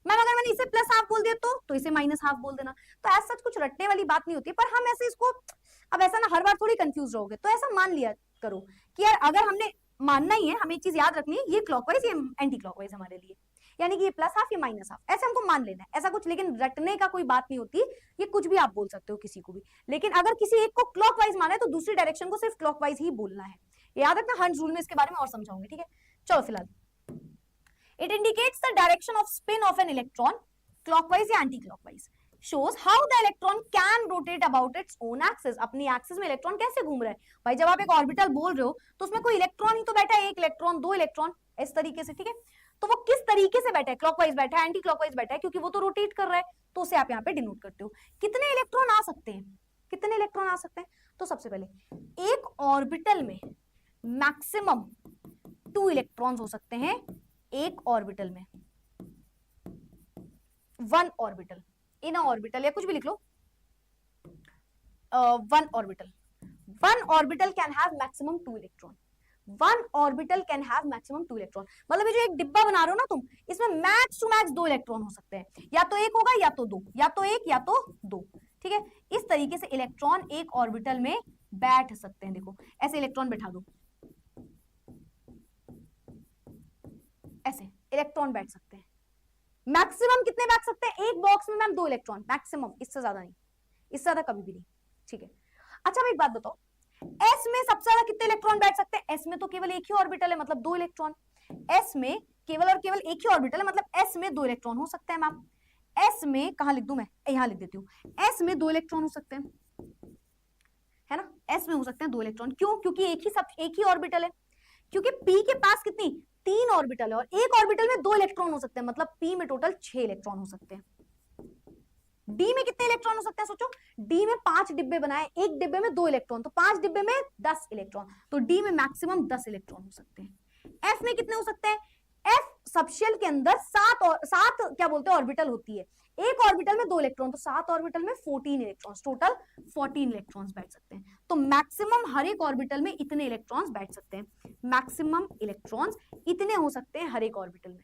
मैम अगर मैंने इसे प्लस हाफ बोल दिया तो इसे माइनस हाफ बोल देना। तो ऐसा सच कुछ रटने वाली बात नहीं होती, पर हम ऐसे इसको, अब ऐसा ना हर बार थोड़ी कंफ्यूज रहोगे, तो ऐसा मान लिया करो कि यार अगर हमने मानना ही है, हमें एक चीज याद रखनी है, ये क्लॉकवाइज ये एंटी क्लॉकवाइज हमारे लिए, यानी कि ये प्लस हाफ ये माइनस हाफ, ऐसे हमको मान लेना है, ऐसा कुछ लेकिन रटने का कोई बात नहीं होती, ये कुछ भी आप बोल सकते हो किसी को भी, लेकिन अगर किसी एक को क्लॉकवाइज माना है तो दूसरी डायरेक्शन को सिर्फ क्लॉकवाइज ही बोलना है, याद रखना। हंस रूल में इसके बारे में और समझाऊंगी, ठीक है। चलो फिलहाल, it indicates the direction of spin of an electron clockwise या anti clockwise, shows how the electron can rotate about its own axis, अपनी एक्सिस में इलेक्ट्रॉन कैसे घूम रहा है। भाई जब आप एक ऑर्बिटल बोल रहे हो तो उसमें कोई इलेक्ट्रॉन ही तो बैठा है, एक इलेक्ट्रॉन दो इलेक्ट्रॉन इस तरीके से, ठीक है। तो वो किस तरीके से बैठा है, क्लॉकवाइज बैठा है एंटी क्लॉकवाइज बैठा है, क्योंकि वो तो रोटेट कर रहा है, तो उसे आप यहाँ पे डिनोट करते हो। कितने इलेक्ट्रॉन आ सकते हैं, कितने इलेक्ट्रॉन आ सकते हैं, तो सबसे पहले एक ऑर्बिटल में मैक्सिमम 2 इलेक्ट्रॉन्स हो सकते हैं, एक ऑर्बिटल में 1 ऑर्बिटल, इन ऑर्बिटल या कुछ भी लिख लो, 1 orbital can have maximum 2 electron, 1 orbital can have maximum 2 electron, मतलब ये जो एक डिब्बा बना रहे हो ना तुम, इसमें मैक्स टू मैक्स 2 इलेक्ट्रॉन हो सकते हैं, या तो एक होगा या तो दो, या तो एक या तो दो, ठीक है। इस तरीके से इलेक्ट्रॉन एक ऑर्बिटल में बैठ सकते हैं। देखो ऐसे इलेक्ट्रॉन बैठा दो, ऐसे इलेक्ट्रॉन बैठ सकते हैं। मैक्सिमम कितने बैठ सकते हैं, एक बॉक्स में मैम 2 इलेक्ट्रॉन मैक्सिमम, इससे ज्यादा नहीं, इससे ज्यादा कभी भी नहीं, ठीक है। अच्छा मैं एक बात बताओ, एस में सबसे ज्यादा कितने इलेक्ट्रॉन बैठ सकते हैं, एस में तो केवल एक ही ऑर्बिटल है, मतलब 2 इलेक्ट्रॉन, एस में केवल और केवल एक ही ऑर्बिटल है, मतलब एस में 2 इलेक्ट्रॉन हो सकते हैं मैम। एस में कहां लिख दूं मैं, यहां लिख देती हूँ, एस में 2 इलेक्ट्रॉन हो सकते हैं, है ना, एस में हो सकते हैं 2 इलेक्ट्रॉन, क्यों, क्योंकि एक ही ऑर्बिटल है, क्योंकि पी के पास कितनी 3 ऑर्बिटल है और एक ऑर्बिटल में 2 इलेक्ट्रॉन हो सकते हैं, मतलब पी में टोटल 6 इलेक्ट्रॉन हो सकते हैं। डी में कितने इलेक्ट्रॉन हो सकते हैं सोचो, डी में 5 डिब्बे बनाए, एक डिब्बे में 2 इलेक्ट्रॉन, तो 5 डिब्बे में 10 इलेक्ट्रॉन, तो डी में मैक्सिमम 10 इलेक्ट्रॉन हो सकते हैं। एफ में कितने हो सकते हैं, एफ सबशेल के अंदर 7 क्या बोलते हैं ऑर्बिटल होती है, एक ऑर्बिटल में 2 इलेक्ट्रॉन, तो 7 ऑर्बिटल में 14 इलेक्ट्रॉन्स, टोटल 14 इलेक्ट्रॉन्स बैठ सकते हैं। तो मैक्सिमम हर एक ऑर्बिटल में इतने इलेक्ट्रॉन्स बैठ सकते हैं, मैक्सिमम इलेक्ट्रॉन्स इतने हो सकते हैं हर एक ऑर्बिटल में।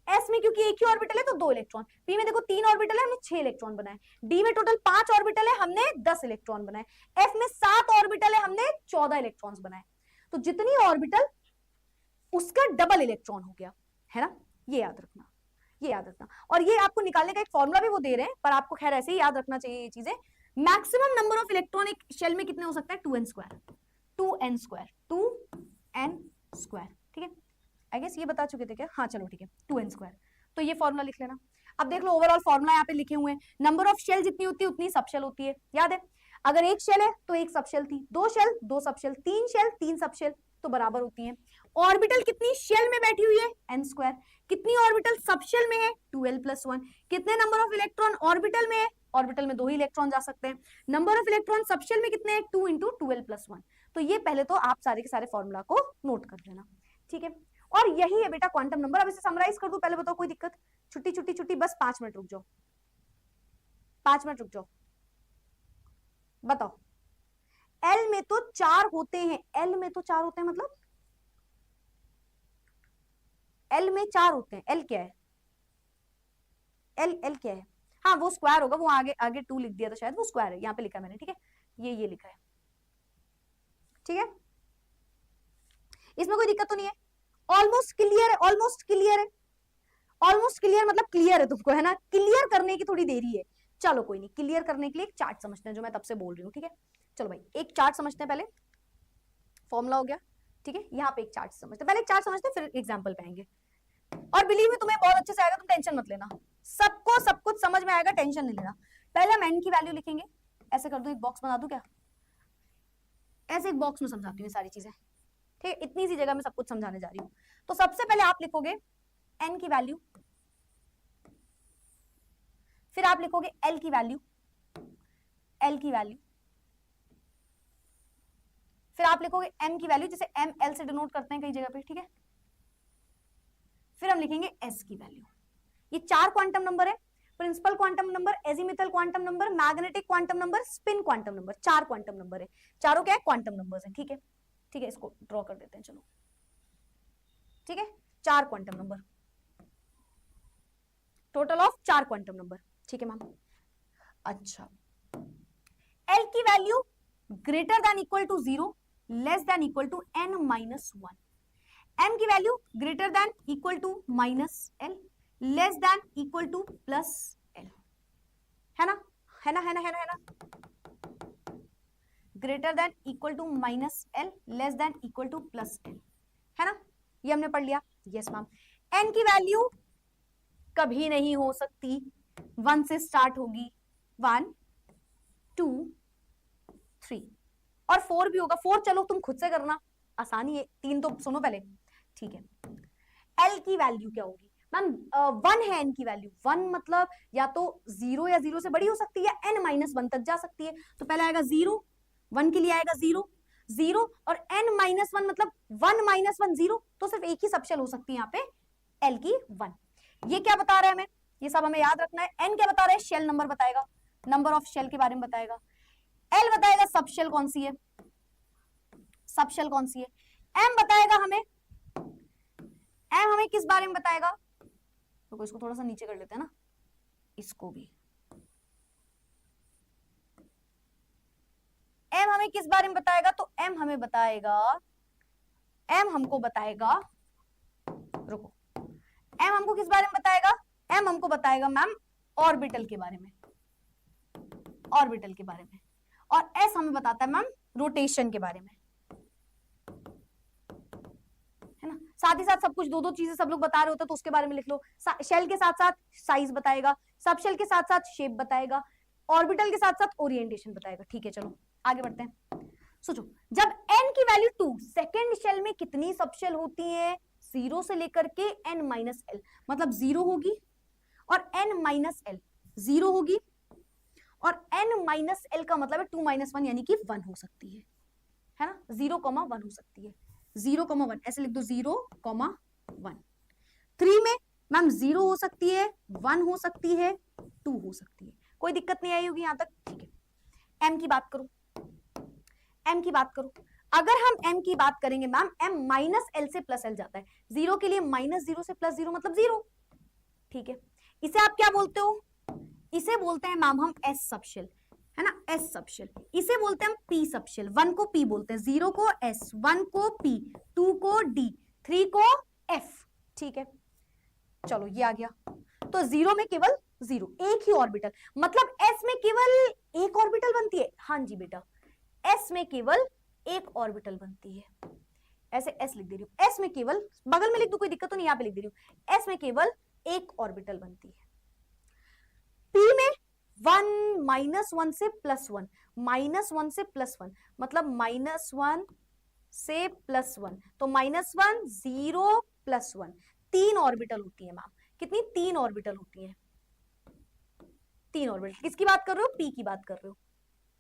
एस में क्योंकि एक ही ऑर्बिटल है तो 2 इलेक्ट्रॉन, पी में देखो 3 ऑर्बिटल है, हमने 6 इलेक्ट्रॉन बनाए, डी में टोटल 5 ऑर्बिटल है, हमने 10 इलेक्ट्रॉन बनाए, एफ में 7 ऑर्बिटल है, हमने 14 इलेक्ट्रॉन्स बनाए, तो जितनी ऑर्बिटल उसका डबल इलेक्ट्रॉन हो गया, है ना, ये याद रखना, ये याद रखना। और ये आपको निकालने का एक फॉर्मूला भी वो दे रहे हैं, पर आपको खैर ऐसे ही याद रखना चाहिए ये चीजें। मैक्सिमम नंबर ऑफ इलेक्ट्रॉन एक शेल में कितने हो सकते हैं, 2n स्क्वायर, 2n स्क्वायर, ठीक है। आई गेस ये बता चुके थे क्या, हाँ चलो ठीक है, 2n स्क्वायर, तो ये फॉर्मूला लिख लेना। अब देख लो ओवरऑल फॉर्मूला यहाँ पे लिखे हुए हैं, नंबर ऑफ शेल जितनी होती है उतनी सबशेल होती है, याद है। अगर एक शेल है तो एक सबशेल थी, 2 शेल 2 सबशेल, 3 शेल 3 सबशेल, तो बराबर होती है। ऑर्बिटल कितनी शेल में बैठी हुई है, n स्क्वायर, कितनी ऑर्बिटल सबशेल में है, 2l + 1, कितने नंबर ऑफ इलेक्ट्रॉन ऑर्बिटल में है, ऑर्बिटल में 2 ही इलेक्ट्रॉन जा सकते हैं, नंबर ऑफ इलेक्ट्रॉन सबशेल में कितने हैं, 2 × 2l + 1। तो ये पहले तो आप सारे के सारे फॉर्मूला को नोट कर लेना, ठीक है। और यही है बेटा क्वांटम नंबर। अब इसे समराइज कर दूं, पहले बताओ कोई दिक्कत? छुट्टी छुट्टी छुट्टी, बस 5 मिनट रुक जाओ, 5 मिनट रुक जाओ, बताओ। एल में तो 4 होते हैं, एल में तो 4 होते हैं, मतलब एल में 4 होते हैं। एल क्या है? एल एल क्या है? हाँ वो स्क्वायर होगा, वो आगे आगे 2 लिख दिया था शायद, वो स्क्वायर है, यहाँ पे लिखा है मैंने, ठीक है, ये लिखा है, ठीक है, इसमें कोई दिक्कत तो नहीं है। ऑलमोस्ट क्लियर है, ऑलमोस्ट क्लियर है, ऑलमोस्ट क्लियर मतलब क्लियर है तुमको, है ना? क्लियर करने की थोड़ी देरी है, चलो कोई नहीं, क्लियर करने के लिए एक चार्ट समझते हैं जो मैं तब से बोल रही हूँ, ठीक है। चलो भाई एक चार्ट समझते हैं पहले, फॉर्मूला हो गया, ठीक है, यहाँ पे एक चार्ट समझते हैं, पहले एक चार्ट समझते हैं फिर एग्जाम्पल पे आएंगे। और बिलीव में तुम्हें बहुत अच्छे से आएगा, तुम टेंशन मत लेना, सबको सब कुछ समझ में आएगा, टेंशन नहीं लेना। पहले हम एन की वैल्यू लिखेंगे, ऐसे कर दो, एक बॉक्स बना दूं क्या? ऐसे एक बॉक्स में समझाती हूँ सारी चीजें, ठीक है, इतनी सी जगह में सब कुछ समझाने जा रही हूँ। तो सबसे पहले आप लिखोगे एन की वैल्यू, फिर आप लिखोगे एल की वैल्यू, एल की वैल्यू, फिर आप लिखोगे एम की वैल्यू, जिसे एम एल से डिनोट करते हैं कई जगह पे, ठीक है, फिर हम लिखेंगे एस की वैल्यू। ये 4 क्वांटम नंबर है, principal quantum number, azimuthal quantum number, magnetic quantum number, spin quantum number, 4 quantum number है, चारों क्या है? क्वांटम नंबर्स हैं, ठीक है, ठीक है, इसको ड्रॉ कर देते हैं, चलो, ठीक है, 4 quantum number, total of 4 quantum number, ठीक है मैम। अच्छा, एल की value greater than equal to 0, less than equal to n minus 1, m की value greater than equal to minus l, less than equal to plus l, है ना, है ना, है ना, है ना, है ना, greater than equal to minus l, less than equal to plus l, है ना, ये हमने पढ़ लिया। यस मैम, n की वैल्यू कभी नहीं हो सकती 1 से स्टार्ट होगी, 1 2 3 और 4 भी होगा, 4 चलो तुम खुद से करना, आसानी है, 3 तो सुनो पहले, ठीक है। एल की वैल्यू क्या होगी मैम? 1 है एन की वैल्यू, 1 मतलब या तो 0 या 0 से बड़ी हो सकती है, एन माइनस 1 तक जा सकती है, तो पहले आएगा 0, 1 के लिए आएगा 0 0 और एन माइनस 1 मतलब 1 माइनस 1 0, तो सिर्फ एक ही सबशेल हो सकती है यहाँ पे, एल की 1। ये क्या बता रहा है हमें? ये सब हमें याद रखना है। एन क्या बता रहा है? शेल नंबर बताएगा, नंबर ऑफ शेल के बारे में बताएगा। एल बताएगा सबशेल कौन सी है, सबशेल कौन सी है। एम बताएगा हमें, एम हमें किस बारे में बताएगा? तो इसको थोड़ा सा नीचे कर लेते हैं ना, इसको भी। एम हमें किस बारे में बताएगा? तो एम हमें बताएगा, एम हमको बताएगा, रुको, एम हमको किस बारे में बताएगा? एम हमको बताएगा मैम ऑर्बिटल के बारे में, ऑर्बिटल के बारे में। और एस हमें बताता है मैम रोटेशन के बारे में, है ना। साथ ही साथ सब कुछ, दो चीजें सब लोग बता रहे होते हैं तो उसके बारे में लिख लो। शेल के साथ साथ साइज बताएगा, सब शेल के साथ साथ शेप बताएगा, ऑर्बिटल के साथ साथ ओरिएंटेशन बताएगा। ठीक है, चलो आगे बढ़ते हैं। सोचो, जब n की वैल्यू 2, सेकेंड शेल में कितनी सबशेल होती है? 0 से लेकर के n माइनस एल, मतलब 0 होगी और n माइनस एल 0 होगी और n माइनस एल का मतलब है 2 माइनस 1 यानी कि 1 हो सकती है ना, 0,1 हो सकती है, 0,1 ऐसे लिख दो, 0,1। 3 में मैम 0 हो सकती है, 1 हो सकती है, 2 हो सकती है, कोई दिक्कत नहीं आई होगी यहां तक। ठीक है, m की बात करो, m की बात करो, अगर हम m की बात करेंगे मैम, m माइनस एल से प्लस एल जाता है, 0 के लिए माइनस 0 से प्लस 0 मतलब 0। ठीक है, इसे आप क्या बोलते हो? इसे बोलते हैं मैम हम एस सबशेल, है ना, एस सबशेल। इसे बोलते हैं हम पी सबशेल, 1 को पी बोलते हैं, 0 को एस, 1 को पी, 2 को डी, 3 को एफ। ठीक है, चलो ये आ गया। तो 0 में केवल 0, एक ही ऑर्बिटल, मतलब एस में केवल एक ऑर्बिटल बनती है। हाँ जी बेटा, एस में केवल एक ऑर्बिटल बनती है, ऐसे एस लिख दे रही हूं, एस में केवल, बगल में लिख दो कोई दिक्कत तो नहीं, यहां पे लिख दे रही हूं, एस में केवल एक ऑर्बिटल बनती है। पी में 1 माइनस 1 से प्लस 1, माइनस 1 से प्लस 1 मतलब माइनस 1 से प्लस 1, तो माइनस 1 0 प्लस 1, 3 ऑर्बिटल होती है मैम। कितनी? 3 ऑर्बिटल होती है, 3 ऑर्बिटल। किसकी बात कर रहे हो? पी की बात कर रहे हो,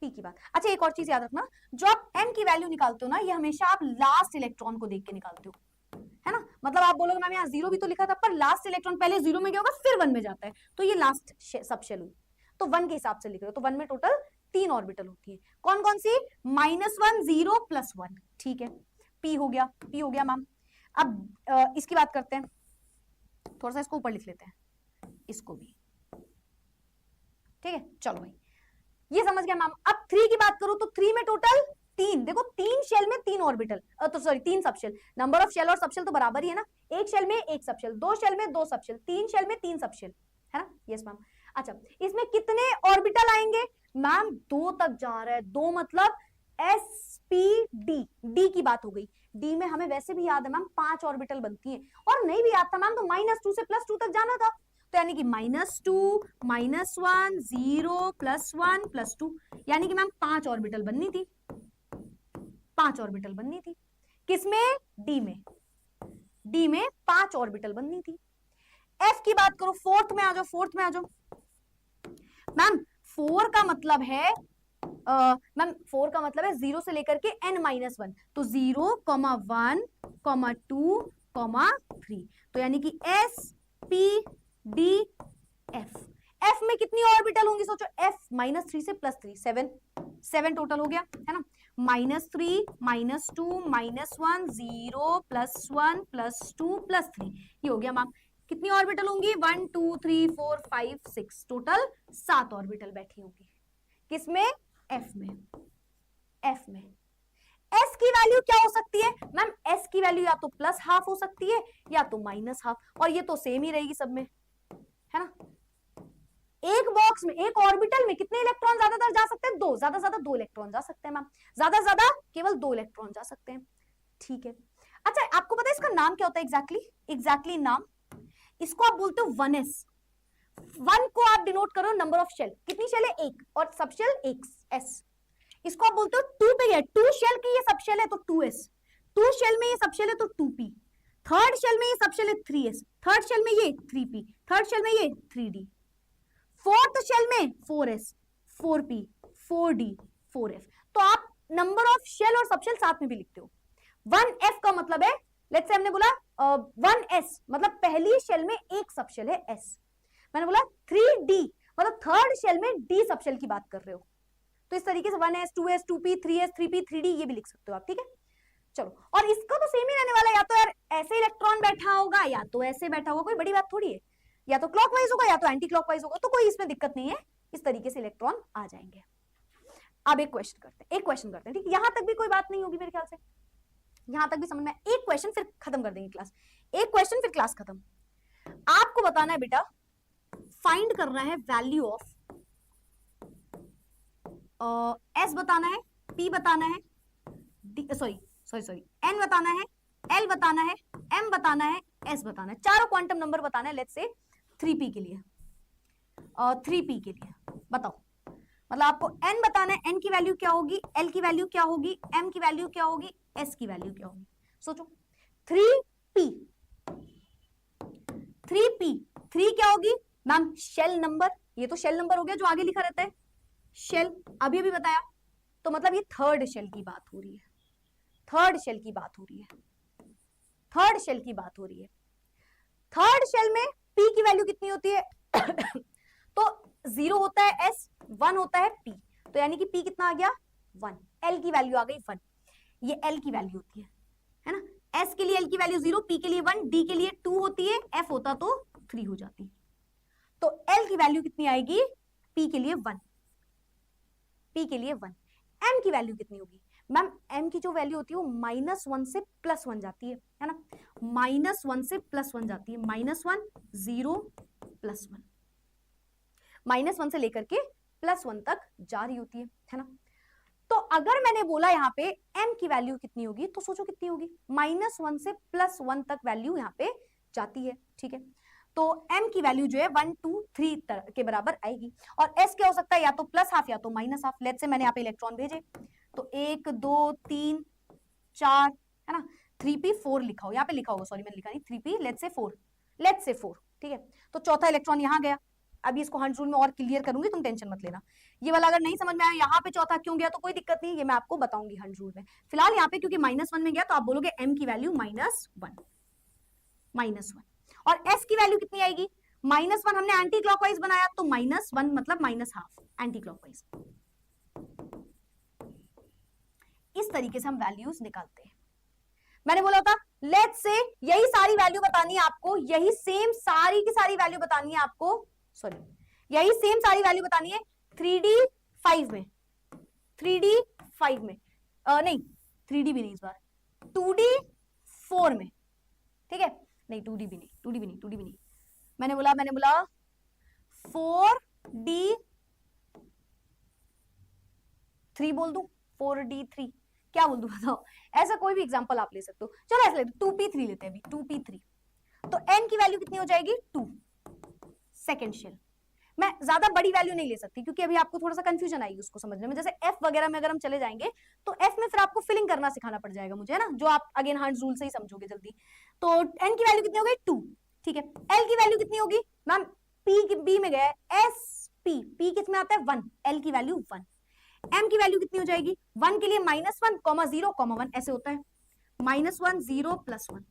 पी की बात। अच्छा एक और चीज याद रखना, जो आप एम की वैल्यू निकालते हो ना, ये हमेशा आप लास्ट इलेक्ट्रॉन को देख के निकालते हो, है ना, मतलब आप बोलोगे मैम यहाँ 0 भी तो लिखा था, पर लास्ट इलेक्ट्रॉन पहले 0 में गया होगा फिर 1 में जाता है, तो ये लास्ट सब शेल हुई, तो 1 के हिसाब से लिख रहे हो। तो 1 में टोटल 3 ऑर्बिटल होती है। कौन कौन सी? -1 0 +1, ठीक है। p हो गया, p हो गया मैम। अब इसकी बात करते हैं, थोड़ा सा इसको ऊपर लिख लेते हैं, इसको भी, ठीक है। चलो भाई ये समझ गया मैम। अब 3 की बात करूं तो 3 में टोटल 3, देखो 3 शेल में 3 ऑर्बिटल, तो sorry 3 subshell. Number of shell और सबशेल तो बराबर ही है ना, एक शेल में एक सबशेल, 2 शेल में 2 सबशेल, 3 शेल में 3 सबशेल, है ना? Yes ma'am. अच्छा इसमें कितने ऑर्बिटल आएंगे मैम? 2 तक जा रहा है, 2 मतलब sp d की बात हो गई। d में हमें वैसे भी याद है मैम 5 ऑर्बिटल बनती है, और नहीं भी याद था मैम तो -2 से +2 तक जाना था, तो यानी कि -2 -1 0 +1 +2, यानी कि मैम 5 ऑर्बिटल बननी थी, 5 ऑर्बिटल बननी थी। किसमें? डी में, डी में 5 ऑर्बिटल बननी थी। एफ की बात करो, फोर्थ में आ जाओ, फोर्थ में आ जाओ मैम। 4 का मतलब है मैम 4 का मतलब है 0 से लेकर के n-1, तो 0, 1, 2, 3, तो यानी कि s p d f। f में कितनी ऑर्बिटल होंगी सोचो? f -3 से +3, 7 टोटल हो गया, है ना? -3 -2 -1 0 +1 +2 +3, ये हो गया मैम। कितनी ऑर्बिटल होंगी? 1 2 3 4 5 6, टोटल 7 ऑर्बिटल बैठी होंगी। किसमें? f में, f में। s की वैल्यू क्या हो सकती है मैम? s की वैल्यू या तो +½ हो सकती है या तो -½ और ये तो सेम ही रहेगी सब में, है ना? एक बॉक्स में, एक ऑर्बिटल में कितने इलेक्ट्रॉन ज्यादातर जा सकते हैं? 2, ज्यादा ज्यादा 2 इलेक्ट्रॉन जा सकते हैं मैम, ज्यादा ज्यादा केवल 2 इलेक्ट्रॉन जा सकते हैं, ठीक है। अच्छा आपको पता है इसका नाम क्या होता है? एग्जैक्टली नाम इसको आप बोलते हो 1s। 1 को आप डिनोट करो नंबर ऑफ शेल, कितनी शेल है? 1, और सबशेल 1 s। इसको आप बोलते हो 2 पे है, 2 शेल की ये सबशेल है तो 2s, 2 शेल में ये सबशेल है तो 2p, थर्ड शेल में ये सबशेल है 3s, थर्ड शेल में ये 3p, थर्ड शेल में ये 3d, फोर्थ शेल में 4s, 4p, 4d, 4f। तो आप नंबर ऑफ शेल और सबशेल साथ में भी लिखते हो। 1f का मतलब है, लेट्स से हमने बोला 1s मतलब पहली शेल में एक सबशेल है s, मैंने बोला 3d मतलब थर्ड शेल में d सबशेल की बात कर रहे हो, तो इस तरीके से 1s 2s 2p 3s 3p 3d ये भी लिख सकते हो आप, ठीक है। चलो और इसका तो सेम ही रहने वाला है, या तो यार ऐसे इलेक्ट्रॉन बैठा होगा या तो ऐसे बैठा होगा, कोई बड़ी बात थोड़ी है, या तो क्लॉकवाइज होगा या तो एंटी क्लॉकवाइज होगा, तो कोई इसमें दिक्कत नहीं है, इस तरीके से इलेक्ट्रॉन आ जाएंगे। अब एक क्वेश्चन करते हैं, ठीक है। यहां तक भी कोई बात नहीं होगी मेरे ख्याल से, यहां तक भी समझ में। एक क्वेश्चन फिर खत्म कर देंगे क्लास, एक क्वेश्चन फिर क्लास खत्म। आपको बताना है बेटा, फाइंड करना है वैल्यू ऑफ s बताना है, p बताना है, n बताना है, l बताना है, m बताना है, s बताना है, चारों क्वांटम नंबर बताना है। लेट्स से 3p के लिए, 3p के लिए बताओ, मतलब आपको n बताना है, n की वैल्यू क्या होगी, l की वैल्यू क्या होगी, m की वैल्यू क्या होगी, s की वैल्यू क्या होगी। सोचो 3p 3 क्या होगी मैम? शेल नंबर, ये तो शेल नंबर हो गया जो आगे लिखा रहता है, शेल अभी अभी बताया, तो मतलब ये थर्ड शेल की बात हो रही है, थर्ड शेल की बात हो रही है, थर्ड शेल की बात हो रही है। थर्ड शेल में p की वैल्यू कितनी होती है? तो 0 होता है s, 1 होता है p, तो यानी कि p कितना आ गया? 1, l की वैल्यू आ गई 1, ये l की वैल्यू होती है ना। s के लिए l की वैल्यू 0, p के लिए 1, d के लिए 2 होती है, f होता तो 3 हो जाती, तो l की वैल्यू कितनी आएगी? p के लिए 1, p के लिए 1। m की वैल्यू कितनी होगी मैम? m की जो वैल्यू होती है वो -1 से +1 जाती है ना, -1 से +1 जाती है, -1 0 +1, -1 से लेकर के +1 तक जा रही होती है ना। तो अगर मैंने बोला यहाँ पे m की वैल्यू कितनी होगी, तो सोचो कितनी होगी? -1 से +1 तक वैल्यू यहाँ पे जाती है, ठीक है। तो m की वैल्यू जो है 1 2 3 के बराबर आएगी, और s क्या हो सकता है? या तो +½ या तो -½ लेट्स से मैंने यहाँ पे इलेक्ट्रॉन भेजे, तो 1 2 3 4 है ना, 3p 4 लिखा हो, यहाँ पे लिखा होगा, सॉरी मैंने लिखा नहीं, 3p लेट्स से 4, ठीक है। तो चौथा इलेक्ट्रॉन यहाँ गया, अभी इसको हंड्रेड रूल में और क्लियर करूंगी, तुम टेंशन मत लेना। ये वाला अगर नहीं समझ में आया यहाँ पे चौथा क्यों गया तो कोई दिक्कत नहीं, ये मैं आपको बताऊंगी हंड्रेड रूल में। फिलहाल यहाँ पे क्योंकि -1 में गया तो आप बोलोगे m की वैल्यू -1, -1 और s की वैल्यू कितनी आएगी -1। हमने एंटी क्लॉकवाइज बनाया तो -1 मतलब -12 एंटी क्लॉकवाइज। इस तरीके से हम वैल्यूज निकालते हैं। मैंने बोला था लेट्स से यही सारी वैल्यू बतानी है आपको, यही सेम सारी की सारी वैल्यू बतानी है आपको, सॉरी यही सेम सारी वैल्यू बतानी है 3D 5 में, 3D 5 में नहीं 3D भी नहीं, इस बार 2D 4 में, ठीक है, नहीं 2D भी नहीं, 2D भी नहीं, 2D भी नहीं, मैंने बोला 4D 3 बोल दूं, 4D 3 क्या बोल दूं बताओ, ऐसा कोई भी एग्जांपल आप ले सकते हो। चलो ऐसे लेते 2P3 लेते हैं अभी, 2P3 तो n की वैल्यू कितनी हो जाएगी 2 सेकेंड शेल। मैं ज्यादा बड़ी वैल्यू नहीं ले सकती क्योंकि अभी आपको थोड़ा सा कंफ्यूजन आएगी उसको समझने में। जैसे f वगैरह में अगर हम चले जाएंगे तो f में फिर आपको फिलिंग करना सिखाना पड़ जाएगा मुझे, है ना, जो आप अगेन हंड्स रूल से ही समझोगे जल्दी। तो n की वैल्यू कितनी हो गई 2, ठीक है। l की वैल्यू कितनी होगी मैम, p की b में गया s p किस में आता है 1, l की वैल्यू 1। m की वैल्यू कितनी हो जाएगी 1 के लिए -1, -0, 1 ऐसे होता है, -1 0 +1,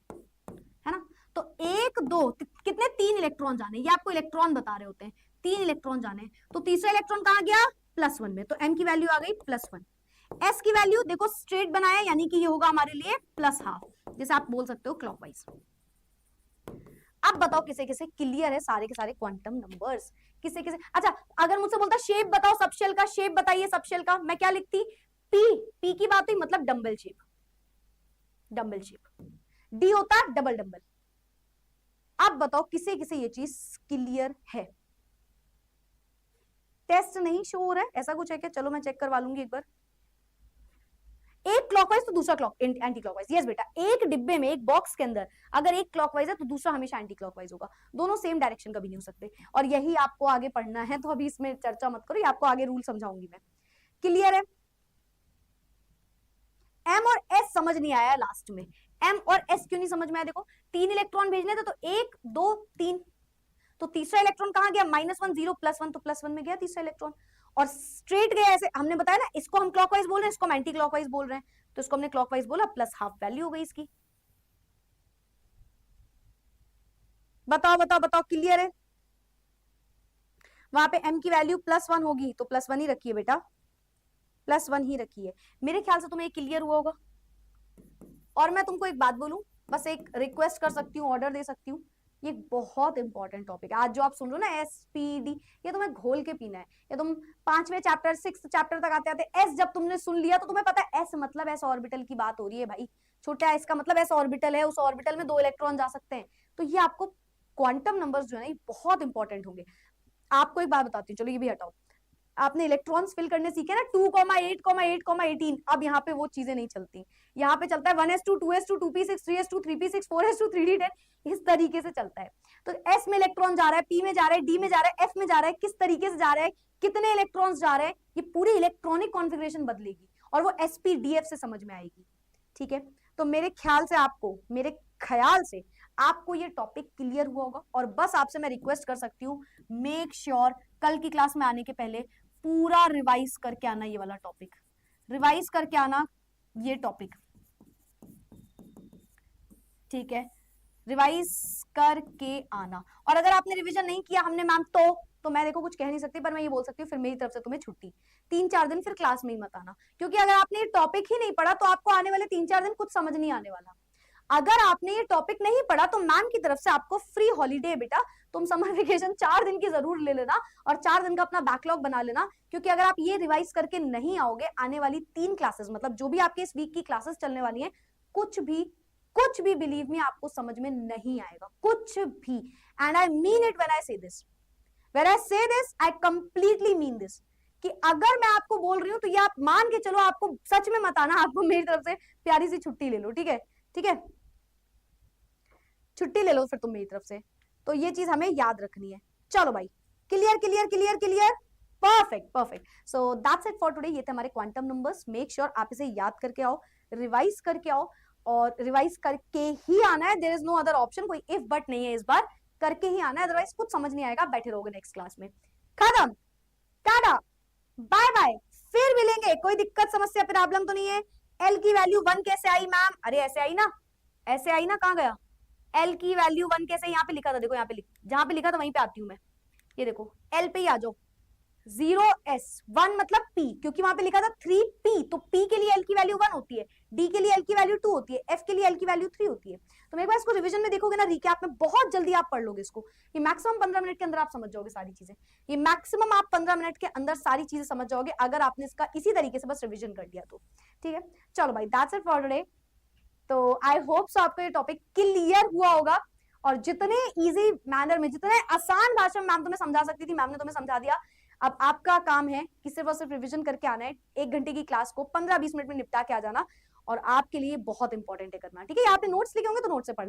है ना। तो 1 2 कितने 3 इलेक्ट्रॉन जाने, ये आपको इलेक्ट्रॉन बता रहे होते हैं, 3 इलेक्ट्रॉन जाने, तो तीसरा इलेक्ट्रॉन कहां गया +1 में, तो m की वैल्यू आ गई +1। s की वैल्यू देखो स्ट्रेट बनाया यानी कि ये होगा हमारे लिए +12, जैसे आप बोल सकते हो क्लॉकवाइज। अब बताओ किसे किसे क्लियर है सारे के सारे क्वांटम नंबर्स, किसे किसे। अच्छा अगर मुझसे बोलता शेप बताओ सबशेल का, शेप बताइए सबशेल का, मैं क्या लिखती p की बात हुई मतलब dumbbell shape, dumbbell shape, d होता डबल डंबल। अब बताओ किसे किसे ये चीज क्लियर है, टेस्ट नहीं शो हो रहा है ऐसा कुछ है क्या, चलो मैं चेक करवा लूंगी एक बार। एक क्लॉकवाइज तो दूसरा क्लॉक एंटी क्लॉकवाइज, यस बेटा, एक डिब्बे में एक बॉक्स के अंदर अगर एक क्लॉकवाइज है तो दूसरा हमेशा एंटी क्लॉकवाइज होगा, दोनों सेम डायरेक्शन कभी नहीं हो सकते। और यही आपको आगे पढ़ना है तो अभी इसमें चर्चा मत करो, ये आपको आगे रूल समझाऊंगी मैं। क्लियर है, m और s समझ नहीं आया लास्ट में, m और s क्यों नहीं समझ में आया, देखो 3 इलेक्ट्रॉन भेजने थे तो 1 2 3, तो तीसरा इलेक्ट्रॉन कहां गया -1 0 +1, तो +1 में गया तीसरा इलेक्ट्रॉन और स्ट्रेट गया ऐसे। हमने बताया ना इसको हम क्लॉकवाइज बोल रहे हैं, इसको हम एंटी क्लॉकवाइज बोल रहे हैं, तो इसको हमने क्लॉकवाइज बोला +12 वैल्यू हो गई इसकी। बताओ बताओ बताओ क्लियर है, वहां पे m की वैल्यू +1 होगी तो +1 ही रखिए बेटा, +1 ही रखिए। मेरे ख्याल से तुम्हें क्लियर हुआ होगा। और मैं तुमको एक बात बोलूं, बस एक रिक्वेस्ट कर सकती हूँ, ऑर्डर दे सकती हूँ, ये बहुत इंपॉर्टेंट टॉपिक है आज जो आप सुन रहे हो ना SPD, ये तुम्हें घोल के पीना है। ये तुम 5वें चैप्टर 6th चैप्टर तक आते आते एस जब तुमने सुन लिया तो तुम्हें पता है एस मतलब एस ऑर्बिटल की बात हो रही है भाई, छोटा एस का मतलब एस ऑर्बिटल है, उस ऑर्बिटल में 2 इलेक्ट्रॉन जा सकते हैं। तो ये आपको क्वांटम नंबर्स जो है ना ये बहुत इंपॉर्टेंट होंगे। आपको एक बात बताती हूँ, चलो ये भी हटाओ, आपने इलेक्ट्रॉन्स फिल करने सीखे ना 2,8, 8,18, अब यहाँ पे वो चीजें नहीं चलती, यहाँ पे चलता है 1s2 2s2 2p6 3s2 3p6 4s2 3d10, इस तरीके से चलता है। तो s में इलेक्ट्रॉन जा रहा है, p में जा रहा है, d में जा रहा है, f में जा रहा है, किस तरीके से जा रहा है, कितने इलेक्ट्रॉन्स जा रहे हैं, ये पूरी इलेक्ट्रॉनिक कॉन्फ़िगरेशन बदलेगी और वो sp-df से समझ में आएगी, ठीक है। तो मेरे ख्याल से आपको ये टॉपिक क्लियर हुआ होगा। और बस आपसे मैं रिक्वेस्ट कर सकती हूँ, मेक श्योर कल की क्लास में आने के पहले पूरा रिवाइज करके आना, ये वाला टॉपिक रिवाइज करके आना, ये टॉपिक, ठीक है, रिवाइज करके आना। और अगर आपने रिवीजन नहीं किया हमने मैम तो मैं देखो कुछ कह नहीं सकती, पर मैं ये बोल सकती हूँ फिर मेरी तरफ से तुम्हें छुट्टी, 3-4 दिन फिर क्लास में ही मत आना, क्योंकि अगर आपने ये टॉपिक ही नहीं पढ़ा तो आपको आने वाले 3-4 दिन कुछ समझ नहीं आने वाला। अगर आपने ये टॉपिक नहीं पढ़ा तो मैम की तरफ से आपको फ्री हॉलीडे है बेटा, तुम समर वेकेशन 4 दिन की जरूर ले लेना और 4 दिन का अपना बैकलॉग बना लेना, क्योंकि अगर आप ये रिवाइज करके नहीं आओगे आने वाली 3 क्लासेस मतलब जो भी आपके इस वीक की क्लासेस चलने वाली हैं, कुछ भी बिलीव मी आपको समझ में नहीं आएगा, कुछ भी। And I mean it when I say this I completely mean this, कि अगर मैं आपको बोल रही हूं तो ये आप मान के चलो, आपको सच में मत आना, आपको मेरी तरफ से प्यारी सी छुट्टी ले लो, ठीक है, ठीक है, छुट्टी ले लो फिर तुम मेरी तरफ से। तो ये चीज हमें याद रखनी है। चलो भाई, clear clear clear clear, perfect perfect. So that's it for today, ये थे हमारे क्वांटम नंबर्स। मेक श्योर आप इसे याद करके आओ, रिवाइज करके आओ, और रिवाइज करके ही आना है, there is no other option, कोई इफ बट नहीं है, इस बार करके ही आना है, अदरवाइज कुछ समझ नहीं आएगा, बैठे रहोगे नेक्स्ट क्लास में। खत्म, टाटा, बाय बाय, फिर मिलेंगे। कोई दिक्कत समस्या प्रॉब्लम तो नहीं है? एल की वैल्यू 1 कैसे आई मैम? अरे ऐसे आई ना, ऐसे आई ना, कहां गया? एल की वैल्यू 1 कैसे, यहाँ पे लिखा था, देखो यहाँ पे जहां पे लिखा था वहीं पे आती हूँ मैं, ये देखो एल पे ही आ जाओ, 0s 1 मतलब p, क्योंकि वहां पे लिखा था 3p, तो p के लिए l की वैल्यू 1 होती है, d के लिए l की वैल्यू 2 होती है, f के लिए l की वैल्यू 3 होती है। तो मेरे पास इसको रिवीजन में देखोगे ना, रिकैप में बहुत जल्दी आप पढ़ लोगे इसको, ये मैक्सिमम 15 मिनट के अंदर आप समझ जाओगे सारी चीजें, ये मैक्सिमम आप 15 मिनट के अंदर सारी चीजें समझ जाओगे अगर आपने इसका इसी तरीके से बस रिविजन कर लिया तो। ठीक है, चलो भाई, दैट्स इट फॉर टुडे। तो आई होप सो आपको ये टॉपिक क्लियर हुआ होगा, और जितने इजी मैनर में, जितने आसान भाषा में मैम तुम्हें समझा सकती थी, मैम ने तुम्हें समझा दिया। अब आपका काम है कि सिर्फ और सिर्फ रिवीजन करके आना है, 1 घंटे की क्लास को 15-20 मिनट में निपटा के आ जाना, और आपके लिए बहुत इंपॉर्टेंट है करना। ठीक है, आपने नोट्स लिखे होंगे तो नोट्स से पढ़